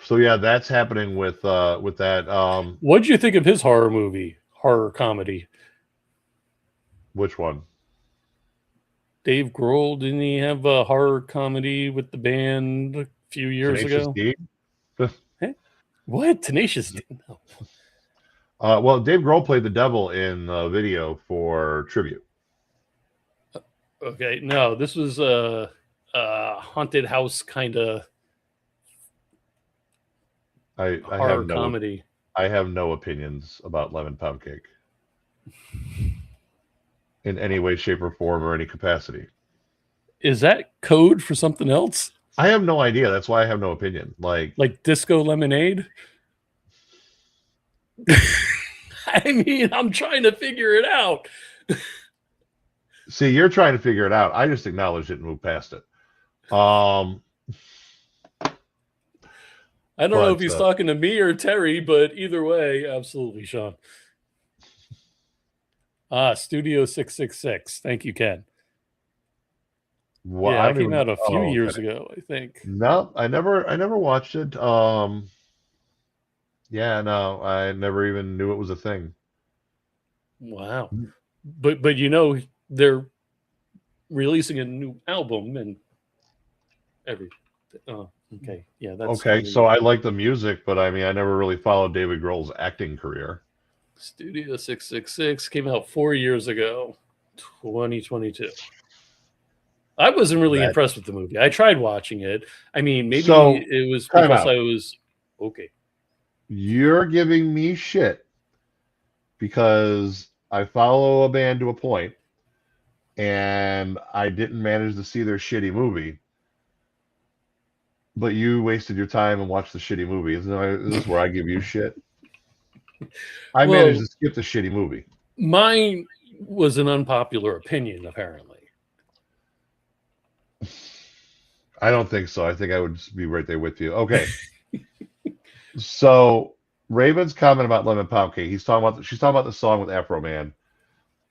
Speaker 2: So yeah, that's happening with that.
Speaker 3: What'd you think of his horror comedy?
Speaker 2: Which one?
Speaker 3: Dave Grohl, didn't he have a horror comedy with the band a few years
Speaker 2: Tenacious
Speaker 3: ago?
Speaker 2: D?
Speaker 3: Hey? What? Tenacious D? No.
Speaker 2: Well, Dave Grohl played the devil in the video for Tribute.
Speaker 3: Okay, no, this was a haunted house kind of horror comedy.
Speaker 2: I have no opinions about Lemon Pound Cake in any way, shape, or form, or any capacity.
Speaker 3: Is that code for something else?
Speaker 2: I have no idea. That's why I have no opinion. Like
Speaker 3: Disco Lemonade? I mean, I'm trying to figure it out.
Speaker 2: See, you're trying to figure it out. I just acknowledged it and moved past it.
Speaker 3: I don't know if he's talking to me or Terry, but either way, absolutely, Sean. Studio 666. Thank you, Ken.
Speaker 2: Well,
Speaker 3: yeah, it came out a few years ago, I think.
Speaker 2: No, I never watched it. Yeah, no, I never even knew it was a thing.
Speaker 3: Wow. But you know, they're releasing a new album and everything. Oh, okay. Yeah, that's
Speaker 2: Okay, so I like the music, but I mean, I never really followed David Grohl's acting career.
Speaker 3: Studio 666 came out 4 years ago, 2022. I wasn't really impressed with the movie. I tried watching it. I mean, maybe
Speaker 2: So,
Speaker 3: it was
Speaker 2: time
Speaker 3: because
Speaker 2: out.
Speaker 3: I was okay.
Speaker 2: You're giving me shit because I follow a band to a point, and I didn't manage to see their shitty movie. But you wasted your time and watched the shitty movie. Is this where I give you shit? I managed to skip the shitty movie.
Speaker 3: Mine was an unpopular opinion, apparently.
Speaker 2: I don't think so. I think I would just be right there with you. Okay. So Raven's comment about Lemon Pound Cake. She's talking about the song with Afro Man.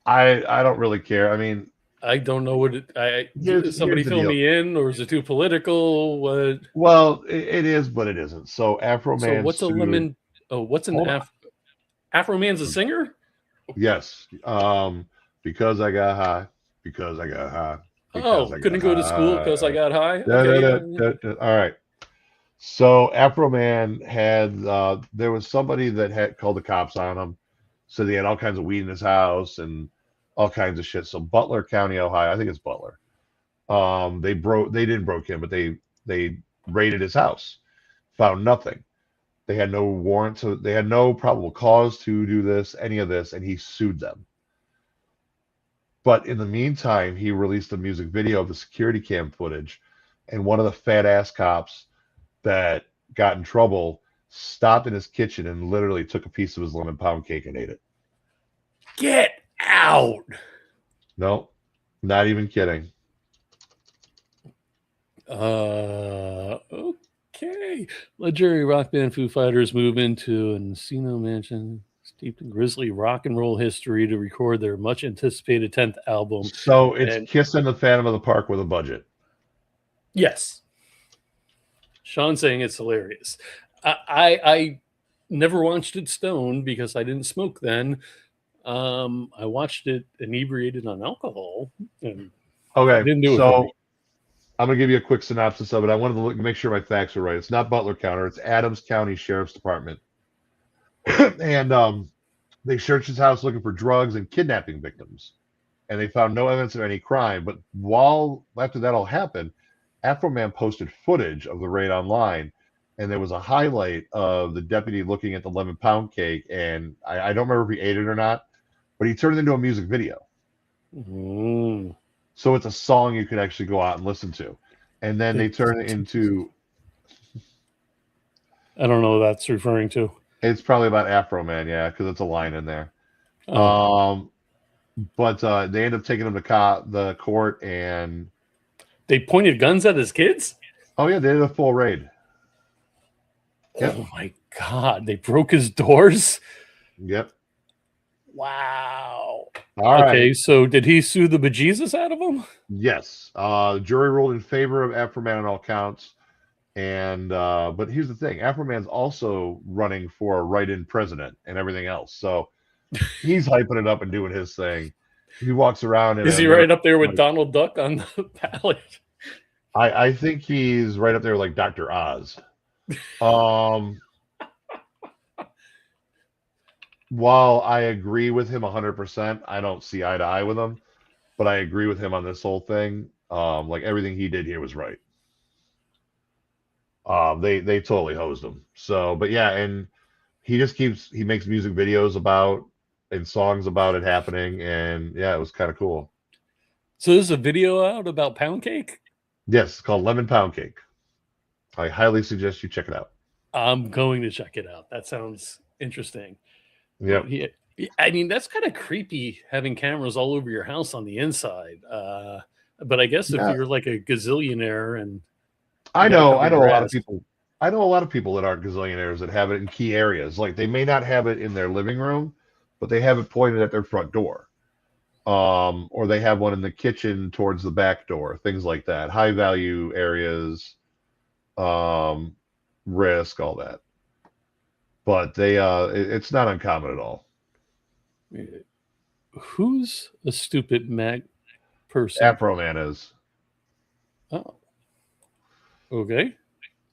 Speaker 2: I don't really care. I mean,
Speaker 3: I don't know what
Speaker 2: here's
Speaker 3: somebody
Speaker 2: the
Speaker 3: fill
Speaker 2: deal.
Speaker 3: me in, or is it too political? What?
Speaker 2: Well, it is, but it isn't. So Afro Man.
Speaker 3: So what's a lemon? Oh, what's an Afro Man's a singer?
Speaker 2: Yes. Because I got high. Because I got high.
Speaker 3: Couldn't go to school because I got high.
Speaker 2: All right. So Afro Man had there was somebody that had called the cops on him. So they had all kinds of weed in his house and all kinds of shit. So Butler County, Ohio, I think it's Butler. They didn't break him, but they raided his house, found nothing. They had no warrant, so they had no probable cause to do this, any of this, and he sued them. But in the meantime, he released a music video of the security cam footage, and one of the fat ass cops that got in trouble stopped in his kitchen and literally took a piece of his lemon pound cake and ate it.
Speaker 3: Get out!
Speaker 2: No, not even kidding.
Speaker 3: Okay. Legendary rock band Foo Fighters move into an Encino mansion steeped in grisly rock and roll history to record their much anticipated 10th album.
Speaker 2: So it's Kissing the Phantom of the Park with a budget.
Speaker 3: Yes. Sean saying it's hilarious. I never watched it stoned because I didn't smoke then. I watched it inebriated on alcohol. And
Speaker 2: okay,
Speaker 3: didn't do
Speaker 2: so
Speaker 3: it
Speaker 2: I'm going to give you a quick synopsis of it. I wanted to make sure my facts are right. It's not Butler County. It's Adams County Sheriff's Department. And they searched his house looking for drugs and kidnapping victims. And they found no evidence of any crime. But after that all happened, Afro Man posted footage of the raid online. And there was a highlight of the deputy looking at the lemon pound cake. And I don't remember if he ate it or not, but he turned it into a music video.
Speaker 3: Mm.
Speaker 2: So it's a song you could actually go out and listen to. And then they turn it into...
Speaker 3: I don't know what that's referring to.
Speaker 2: It's probably about Afro Man, yeah, because it's a line in there.
Speaker 3: Oh.
Speaker 2: But they end up taking him to the court, and...
Speaker 3: They pointed guns at his kids?
Speaker 2: Oh, yeah, they did a full raid.
Speaker 3: Yep. Oh, my God. They broke his doors?
Speaker 2: Yep.
Speaker 3: Wow.
Speaker 2: All right.
Speaker 3: Okay, so did he sue the bejesus out of him?
Speaker 2: Yes. Jury ruled in favor of Afro Man on all counts. And but here's the thing: Afro Man's also running for a write-in president and everything else. So he's hyping it up and doing his thing. He walks around.
Speaker 3: Is he right up there with Donald Duck on the ballot?
Speaker 2: I think he's right up there with like Dr. Oz. While I agree with him 100%, I don't see eye to eye with him, but I agree with him on this whole thing. Like everything he did here was right. They totally hosed him. So, but yeah, and he makes music videos about and songs about it happening, and yeah, it was kind of cool.
Speaker 3: So there's a video out about pound cake?
Speaker 2: Yes, it's called Lemon Pound Cake. I highly suggest you check it out.
Speaker 3: I'm going to check it out. That sounds interesting.
Speaker 2: Yeah.
Speaker 3: I mean, that's kind of creepy having cameras all over your house on the inside. But I guess if you're like a gazillionaire and
Speaker 2: I know a lot of people. I know a lot of people that aren't gazillionaires that have it in key areas. Like they may not have it in their living room, but they have it pointed at their front door. Or they have one in the kitchen towards the back door, things like that. High value areas, risk, all that. But it's not uncommon at all.
Speaker 3: Who's a stupid Mac person?
Speaker 2: Afro Man is.
Speaker 3: Oh. Okay.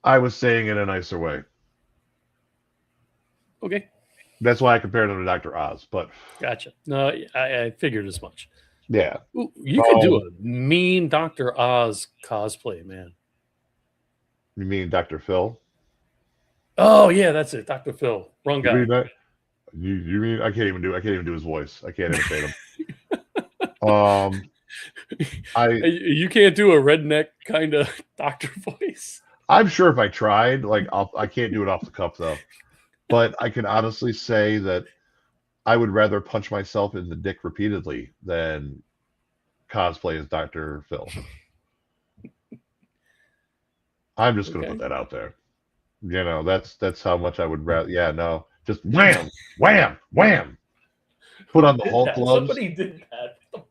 Speaker 2: I was saying it in a nicer way.
Speaker 3: Okay.
Speaker 2: That's why I compared him to Dr. Oz, but
Speaker 3: Gotcha. No, I figured as much.
Speaker 2: yeah.
Speaker 3: Ooh, you could do a mean Dr. Oz cosplay, man.
Speaker 2: You mean Dr. Phil?
Speaker 3: Oh yeah, that's it. Dr. Phil. Wrong guy.
Speaker 2: You mean that? You mean I can't even do his voice. I can't imitate him.
Speaker 3: You can't do a redneck kind of doctor voice.
Speaker 2: I'm sure if I tried, like I can't do it off the cuff though. But I can honestly say that I would rather punch myself in the dick repeatedly than cosplay as Dr. Phil. I'm just gonna put that out there. You know, that's how much I would rather. Yeah, no, just wham, wham, wham. Put on the Hulk gloves.
Speaker 3: Somebody did that. What the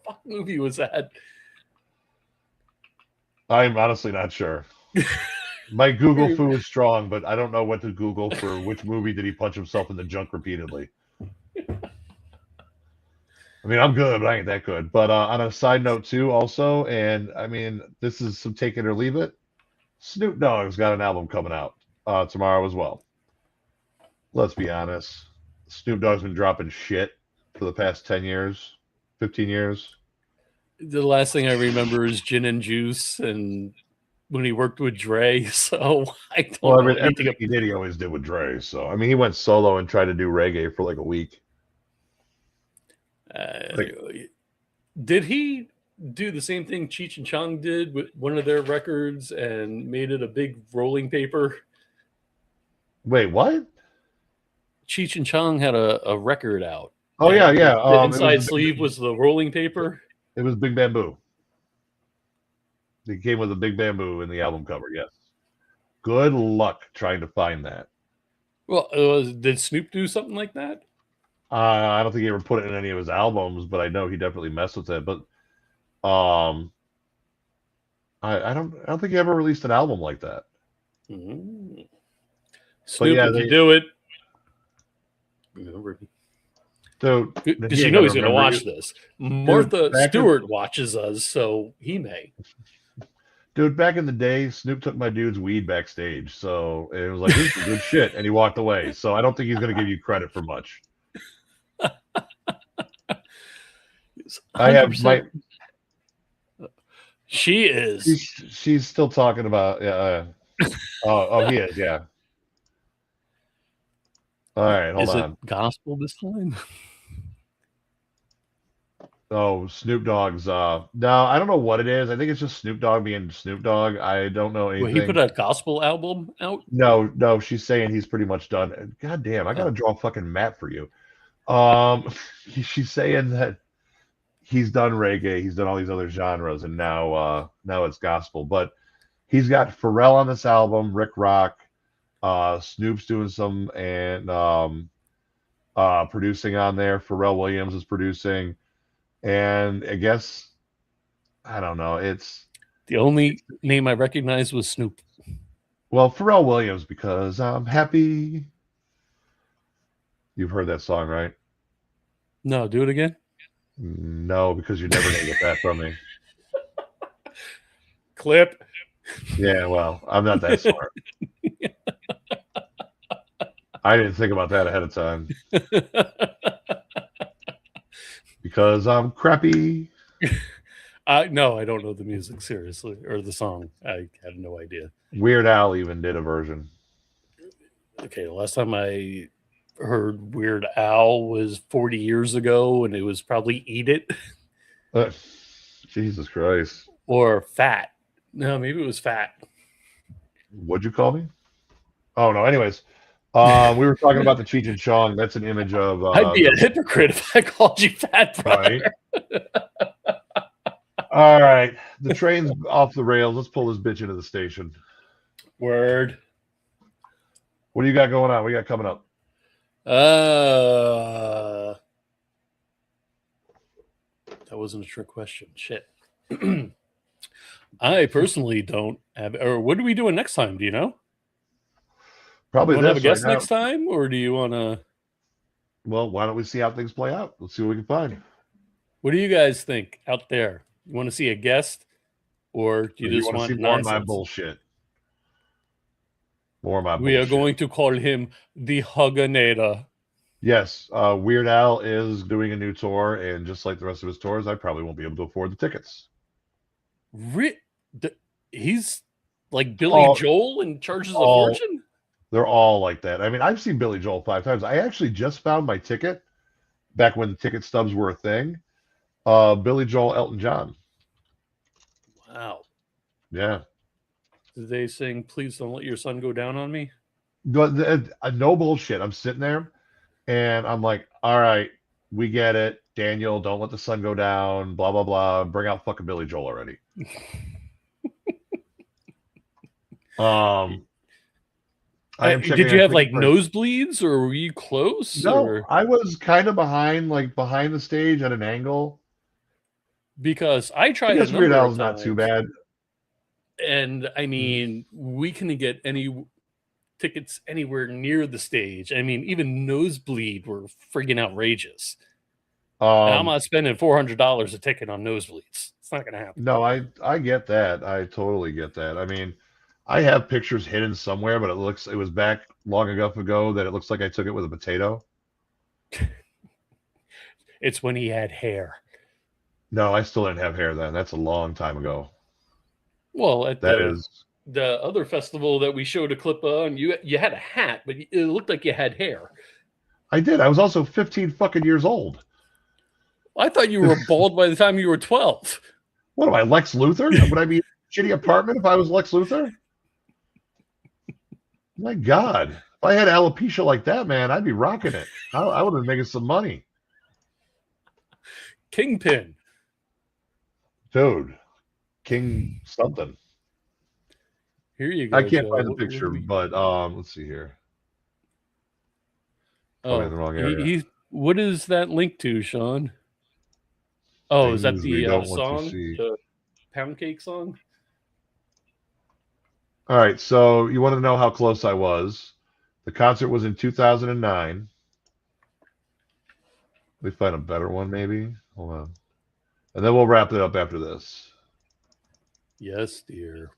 Speaker 3: fuck movie was that?
Speaker 2: I'm honestly not sure. My Google foo is strong, but I don't know what to Google for which movie did he punch himself in the junk repeatedly. I mean, I'm good, but I ain't that good. But on a side note too, also, and I mean, this is some take it or leave it. Snoop Dogg's got an album coming out tomorrow as well. Let's be honest. Snoop Dogg's been dropping shit for the past 10 years, 15 years.
Speaker 3: The last thing I remember is Gin and Juice and when he worked with Dre. So I don't know
Speaker 2: everything he did, he always did with Dre. So, I mean, he went solo and tried to do reggae for like a week.
Speaker 3: Did he do the same thing Cheech and Chong did with one of their records and made it a big rolling paper?
Speaker 2: Wait, what?
Speaker 3: Cheech and Chong had a record out.
Speaker 2: Oh, yeah.
Speaker 3: The inside sleeve was the rolling paper.
Speaker 2: It was Big Bamboo. They came with a Big Bamboo in the album cover, yes. Good luck trying to find that.
Speaker 3: Well, did Snoop do something like that?
Speaker 2: I don't think he ever put it in any of his albums, but I know he definitely messed with it. But I don't think he ever released an album like that.
Speaker 3: Mm-hmm. Snoop, if you do it, because you know he's going to watch this. Martha Stewart watches us, so he may.
Speaker 2: Dude, back in the day, Snoop took my dude's weed backstage, so it was like, this is good shit, and he walked away. So I don't think he's going to give you credit for much. I have my.
Speaker 3: She is.
Speaker 2: She's still talking about. Oh, he is. Yeah. All right, hold on.
Speaker 3: Is it gospel this time?
Speaker 2: Oh, Snoop Dogg's. No, I don't know what it is. I think it's just Snoop Dogg being Snoop Dogg. I don't know anything.
Speaker 3: Well, he put a gospel album out?
Speaker 2: No, she's saying he's pretty much done. God damn, I gotta draw a fucking map for you. She's saying that he's done reggae, he's done all these other genres, and now it's gospel. But he's got Pharrell on this album, Rick Rock, Snoop's doing some and producing on there. Pharrell Williams is producing. And I guess, I don't know, it's...
Speaker 3: The only name I recognized was Snoop.
Speaker 2: Well, Pharrell Williams, because I'm happy. You've heard that song, right?
Speaker 3: No, do it again?
Speaker 2: No, because you're never going to get that from me.
Speaker 3: Clip.
Speaker 2: Yeah, well, I'm not that smart. I didn't think about that ahead of time. Because I'm crappy.
Speaker 3: No, I don't know the music, seriously, or the song. I have no idea.
Speaker 2: Weird Al even did a version.
Speaker 3: Okay, the last time I heard Weird Al was 40 years ago, and it was probably Eat It.
Speaker 2: Jesus Christ.
Speaker 3: Or Fat. No, maybe it was Fat.
Speaker 2: What'd you call me? Oh, no, anyways. We were talking about the Cheech and Chong. That's an image of...
Speaker 3: I'd be a hypocrite if I called you fat, brother.
Speaker 2: Right? All right. The train's off the rails. Let's pull this bitch into the station.
Speaker 3: Word.
Speaker 2: What do you got going on? What do you got coming up?
Speaker 3: That wasn't a trick question. Shit. I personally don't have... Or what are we doing next time? Do you know?
Speaker 2: Probably
Speaker 3: want to have a guest next time, or do you want to?
Speaker 2: Well, why don't we see how things play out? Let's see what we can find.
Speaker 3: What do you guys think out there? You want to see a guest, or do you
Speaker 2: You
Speaker 3: just
Speaker 2: want to
Speaker 3: want
Speaker 2: see more of my
Speaker 3: nonsense?
Speaker 2: bullshit? More of my
Speaker 3: We
Speaker 2: bullshit.
Speaker 3: are going to call him the Hugganator.
Speaker 2: Yes, Weird Al is doing a new tour, and just like the rest of his tours, I probably won't be able to afford the tickets.
Speaker 3: He's like Billy Joel and charges a fortune?
Speaker 2: They're all like that. I mean, I've seen Billy Joel 5 times. I actually just found my ticket back when ticket stubs were a thing. Billy Joel, Elton John.
Speaker 3: Wow.
Speaker 2: Yeah.
Speaker 3: Did they sing "Please Don't Let Your Sun Go Down on Me"?
Speaker 2: No bullshit. I'm sitting there, and I'm like, all right, we get it. Daniel, don't let the sun go down. Blah blah blah. Bring out fucking Billy Joel already.
Speaker 3: Did you have like nosebleeds, or were you close?
Speaker 2: No,
Speaker 3: or?
Speaker 2: I was kind of behind the stage at an angle.
Speaker 3: Because I tried.
Speaker 2: I guess Weird Al's not too bad.
Speaker 3: And I mean, we couldn't get any tickets anywhere near the stage. I mean, even nosebleed were friggin' outrageous. And I'm not spending $400 a ticket on nosebleeds. It's not going to happen.
Speaker 2: No, I get that. I totally get that. I mean, I have pictures hidden somewhere, but it was back long enough ago that it looks like I took it with a potato.
Speaker 3: It's when he had hair.
Speaker 2: No, I still didn't have hair then. That's a long time ago.
Speaker 3: Well, at the other festival that we showed a clip on, you had a hat, but it looked like you had hair.
Speaker 2: I did. I was also 15 fucking years old.
Speaker 3: I thought you were bald by the time you were 12.
Speaker 2: What am I, Lex Luthor? Would I be in a shitty apartment if I was Lex Luthor? My God. If I had alopecia like that, man, I'd be rocking it. I would have been making some money.
Speaker 3: Kingpin.
Speaker 2: Dude. King something.
Speaker 3: Here you go.
Speaker 2: I can't find the picture, but let's see here.
Speaker 3: Oh,
Speaker 2: in the wrong area.
Speaker 3: What is that link to, Sean? Oh, is that the song? The Pound Cake song?
Speaker 2: All right, so you want to know how close I was. The concert was in 2009. Let me find a better one, maybe. Hold on. And then we'll wrap it up after this.
Speaker 3: Yes, dear.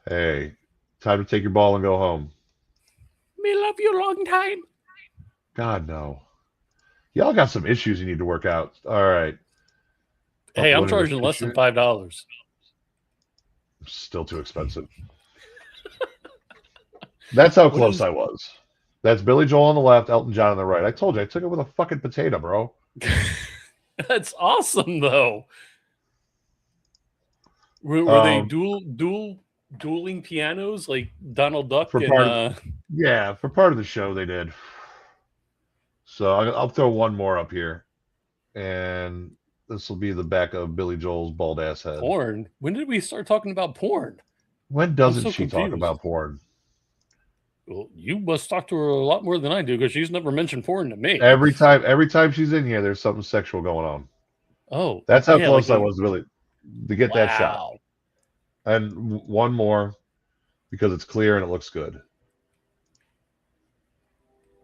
Speaker 2: Hey, time to take your ball and go home.
Speaker 3: Me love you long time.
Speaker 2: God, no. Y'all got some issues you need to work out. All right.
Speaker 3: Hey, I'm charging less than $5.
Speaker 2: Still too expensive. That's how close I was. That's Billy Joel on the left, Elton John on the right. I told you, I took it with a fucking potato, bro.
Speaker 3: That's awesome, though. Were they dueling pianos like Donald Duck?
Speaker 2: For part of the show they did. So I'll throw one more up here, and this will be the back of Billy Joel's bald ass head.
Speaker 3: Porn? When did we start talking about porn?
Speaker 2: When doesn't she talk about porn?
Speaker 3: Well, you must talk to her a lot more than I do, because she's never mentioned porn to me.
Speaker 2: Every time she's in here, there's something sexual going on.
Speaker 3: Oh,
Speaker 2: that's how close I was really to get that shot. And one more, because it's clear and it looks good.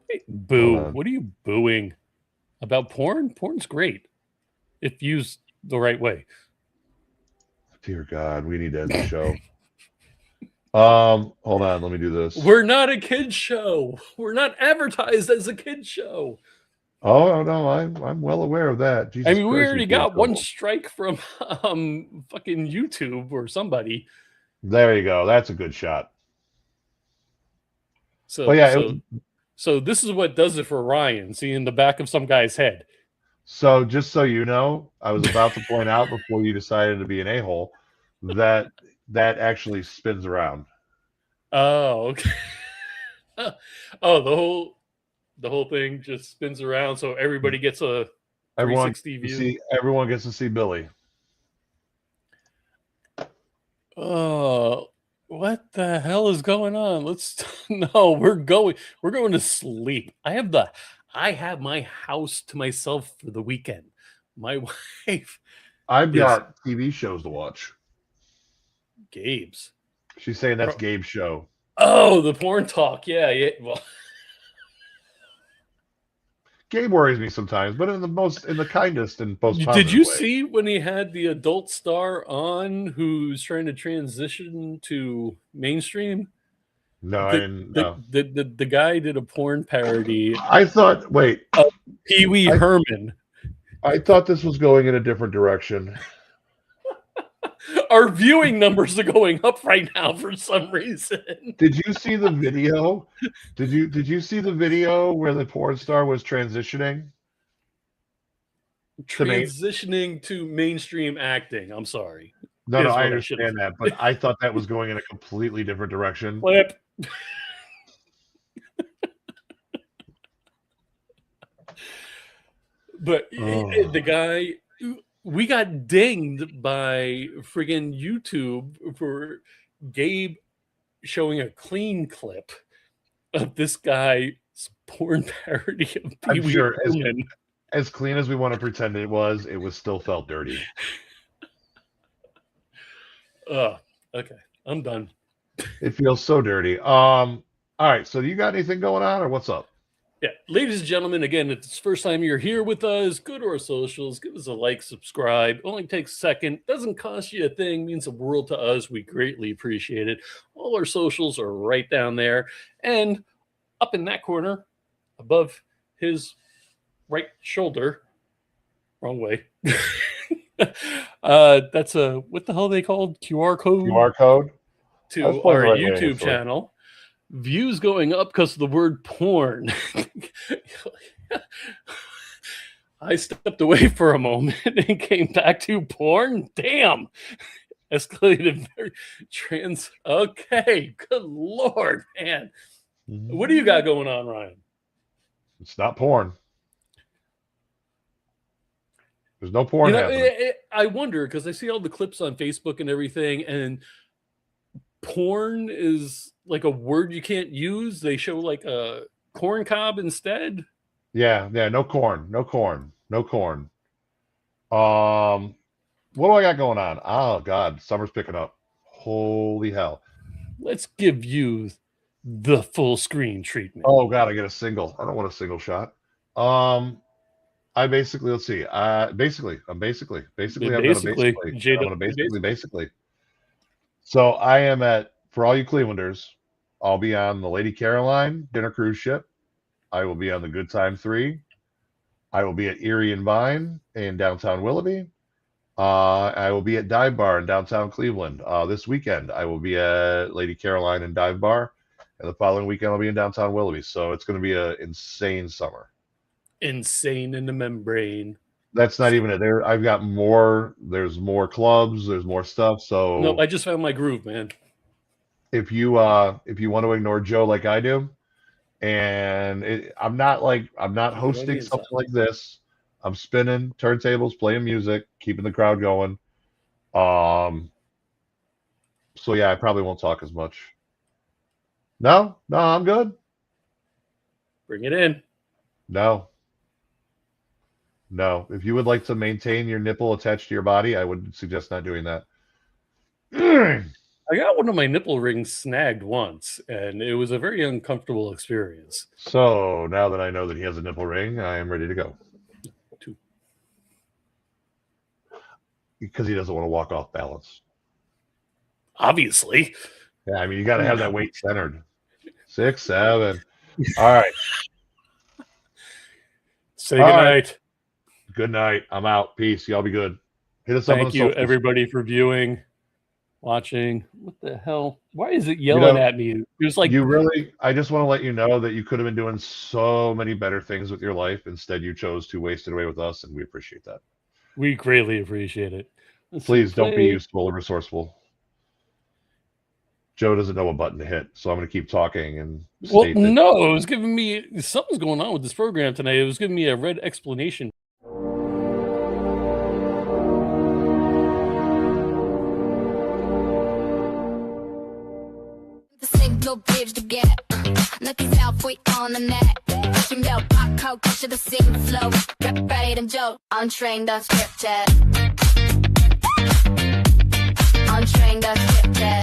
Speaker 3: Hey, boo! What are you booing about porn? Porn's great if used the right way.
Speaker 2: Dear God, we need to end the show. Hold on, let me do this.
Speaker 3: We're not a kid show. We're not advertised as a kid show.
Speaker 2: Oh no, I'm well aware of that. Jesus
Speaker 3: we already got one strike from fucking YouTube or somebody.
Speaker 2: There you go. That's a good shot.
Speaker 3: So this is what does it for Ryan, seeing the back of some guy's head.
Speaker 2: So just so you know, I was about to point out before you decided to be an a-hole that actually spins around.
Speaker 3: Oh, okay. Oh, the whole thing just spins around, so everybody gets a 360 view.
Speaker 2: Everyone gets to see Billy.
Speaker 3: Oh, what the hell is going on? We're going to sleep. I have my house to myself for the weekend. My wife.
Speaker 2: I've got TV shows to watch.
Speaker 3: Gabe's.
Speaker 2: She's saying that's Gabe's show.
Speaker 3: Oh, the porn talk. Yeah. Well,
Speaker 2: Gabe worries me sometimes, but in the kindest and most positive
Speaker 3: Did you
Speaker 2: way.
Speaker 3: see when he had the adult star on who's trying to transition to mainstream?
Speaker 2: No, I didn't. No.
Speaker 3: The guy did a porn parody.
Speaker 2: I thought. Wait.
Speaker 3: Pee Wee Herman.
Speaker 2: I thought this was going in a different direction.
Speaker 3: Our viewing numbers are going up right now for some reason.
Speaker 2: Did you see the video? Did you see the video where the porn star was transitioning?
Speaker 3: Transitioning to mainstream acting. I'm sorry.
Speaker 2: No, I understand that, but I thought that was going in a completely different direction.
Speaker 3: Flip. But the guy, we got dinged by friggin' YouTube for Gabe showing a clean clip of this guy's porn parody of Pee Wee
Speaker 2: sure
Speaker 3: Herman.
Speaker 2: As clean as we want to pretend it was still felt dirty.
Speaker 3: Okay, I'm done.
Speaker 2: It feels so dirty. All right, so you got anything going on, or what's up?
Speaker 3: Yeah, ladies and gentlemen, again, if it's the first time you're here with us, go to our socials, give us a like, subscribe. Only takes a second, doesn't cost you a thing, means the world to us. We greatly appreciate it. All our socials are right down there, and up in that corner, above his right shoulder, wrong way. That's a, what the hell are they called? QR code?
Speaker 2: QR code
Speaker 3: to our YouTube channel. Views going up because of the word porn. I stepped away for a moment and came back to porn. Damn. Escalated very okay. Good Lord, man. What do you got going on, Ryan?
Speaker 2: It's not porn. There's no porn happening.
Speaker 3: I wonder, because I see all the clips on Facebook and everything, and porn is like a word you can't use. They show like a corn cob instead.
Speaker 2: Yeah, no corn. What do I got going on? Oh God, summer's picking up. Holy hell.
Speaker 3: Let's give you the full screen treatment.
Speaker 2: Oh God, I get a single. I don't want a single shot. I basically, let's see. Basically. So I am at, for all you Clevelanders, I'll be on the Lady Caroline dinner cruise ship. I will be on the Good Time 3. I will be at Erie and Vine in downtown Willoughby. I will be at Dive Bar in downtown Cleveland. This weekend, I will be at Lady Caroline and Dive Bar. And the following weekend, I'll be in downtown Willoughby. So it's going to be an insane summer.
Speaker 3: Insane in the membrane.
Speaker 2: That's not even it. I've got more. There's more clubs. There's more stuff. So
Speaker 3: nope, I just found my groove, man.
Speaker 2: If you want to ignore Joe like I do, and I'm not hosting something like this. I'm spinning turntables, playing music, keeping the crowd going. So yeah, I probably won't talk as much. No, I'm good.
Speaker 3: Bring it in.
Speaker 2: No. If you would like to maintain your nipple attached to your body, I would suggest not doing that.
Speaker 3: I got one of my nipple rings snagged once, and it was a very uncomfortable experience.
Speaker 2: So now that I know that he has a nipple ring, I am ready to go. Because he doesn't want to walk off balance.
Speaker 3: Obviously.
Speaker 2: Yeah, I mean, you got to have that weight centered. 6, 7. All right.
Speaker 3: Say good night.
Speaker 2: Good night. I'm out. Peace. Y'all be good. Hit us up on
Speaker 3: Thank you,
Speaker 2: socials.
Speaker 3: everybody, for viewing, watching. What the hell? Why is it yelling at me? It was like
Speaker 2: I just want to let you know that you could have been doing so many better things with your life. Instead, you chose to waste it away with us, and we appreciate that.
Speaker 3: We greatly appreciate it.
Speaker 2: Please don't be useful and resourceful. Joe doesn't know what button to hit, so I'm going to keep talking. And
Speaker 3: it was giving me something's going on with this program tonight. It was giving me a red explanation.
Speaker 1: The single page to get. Nothing's out for on the net. Pushing out pop culture, the same flow. Get ready to Joe. Untrained, unscripted. Untrained, unscripted.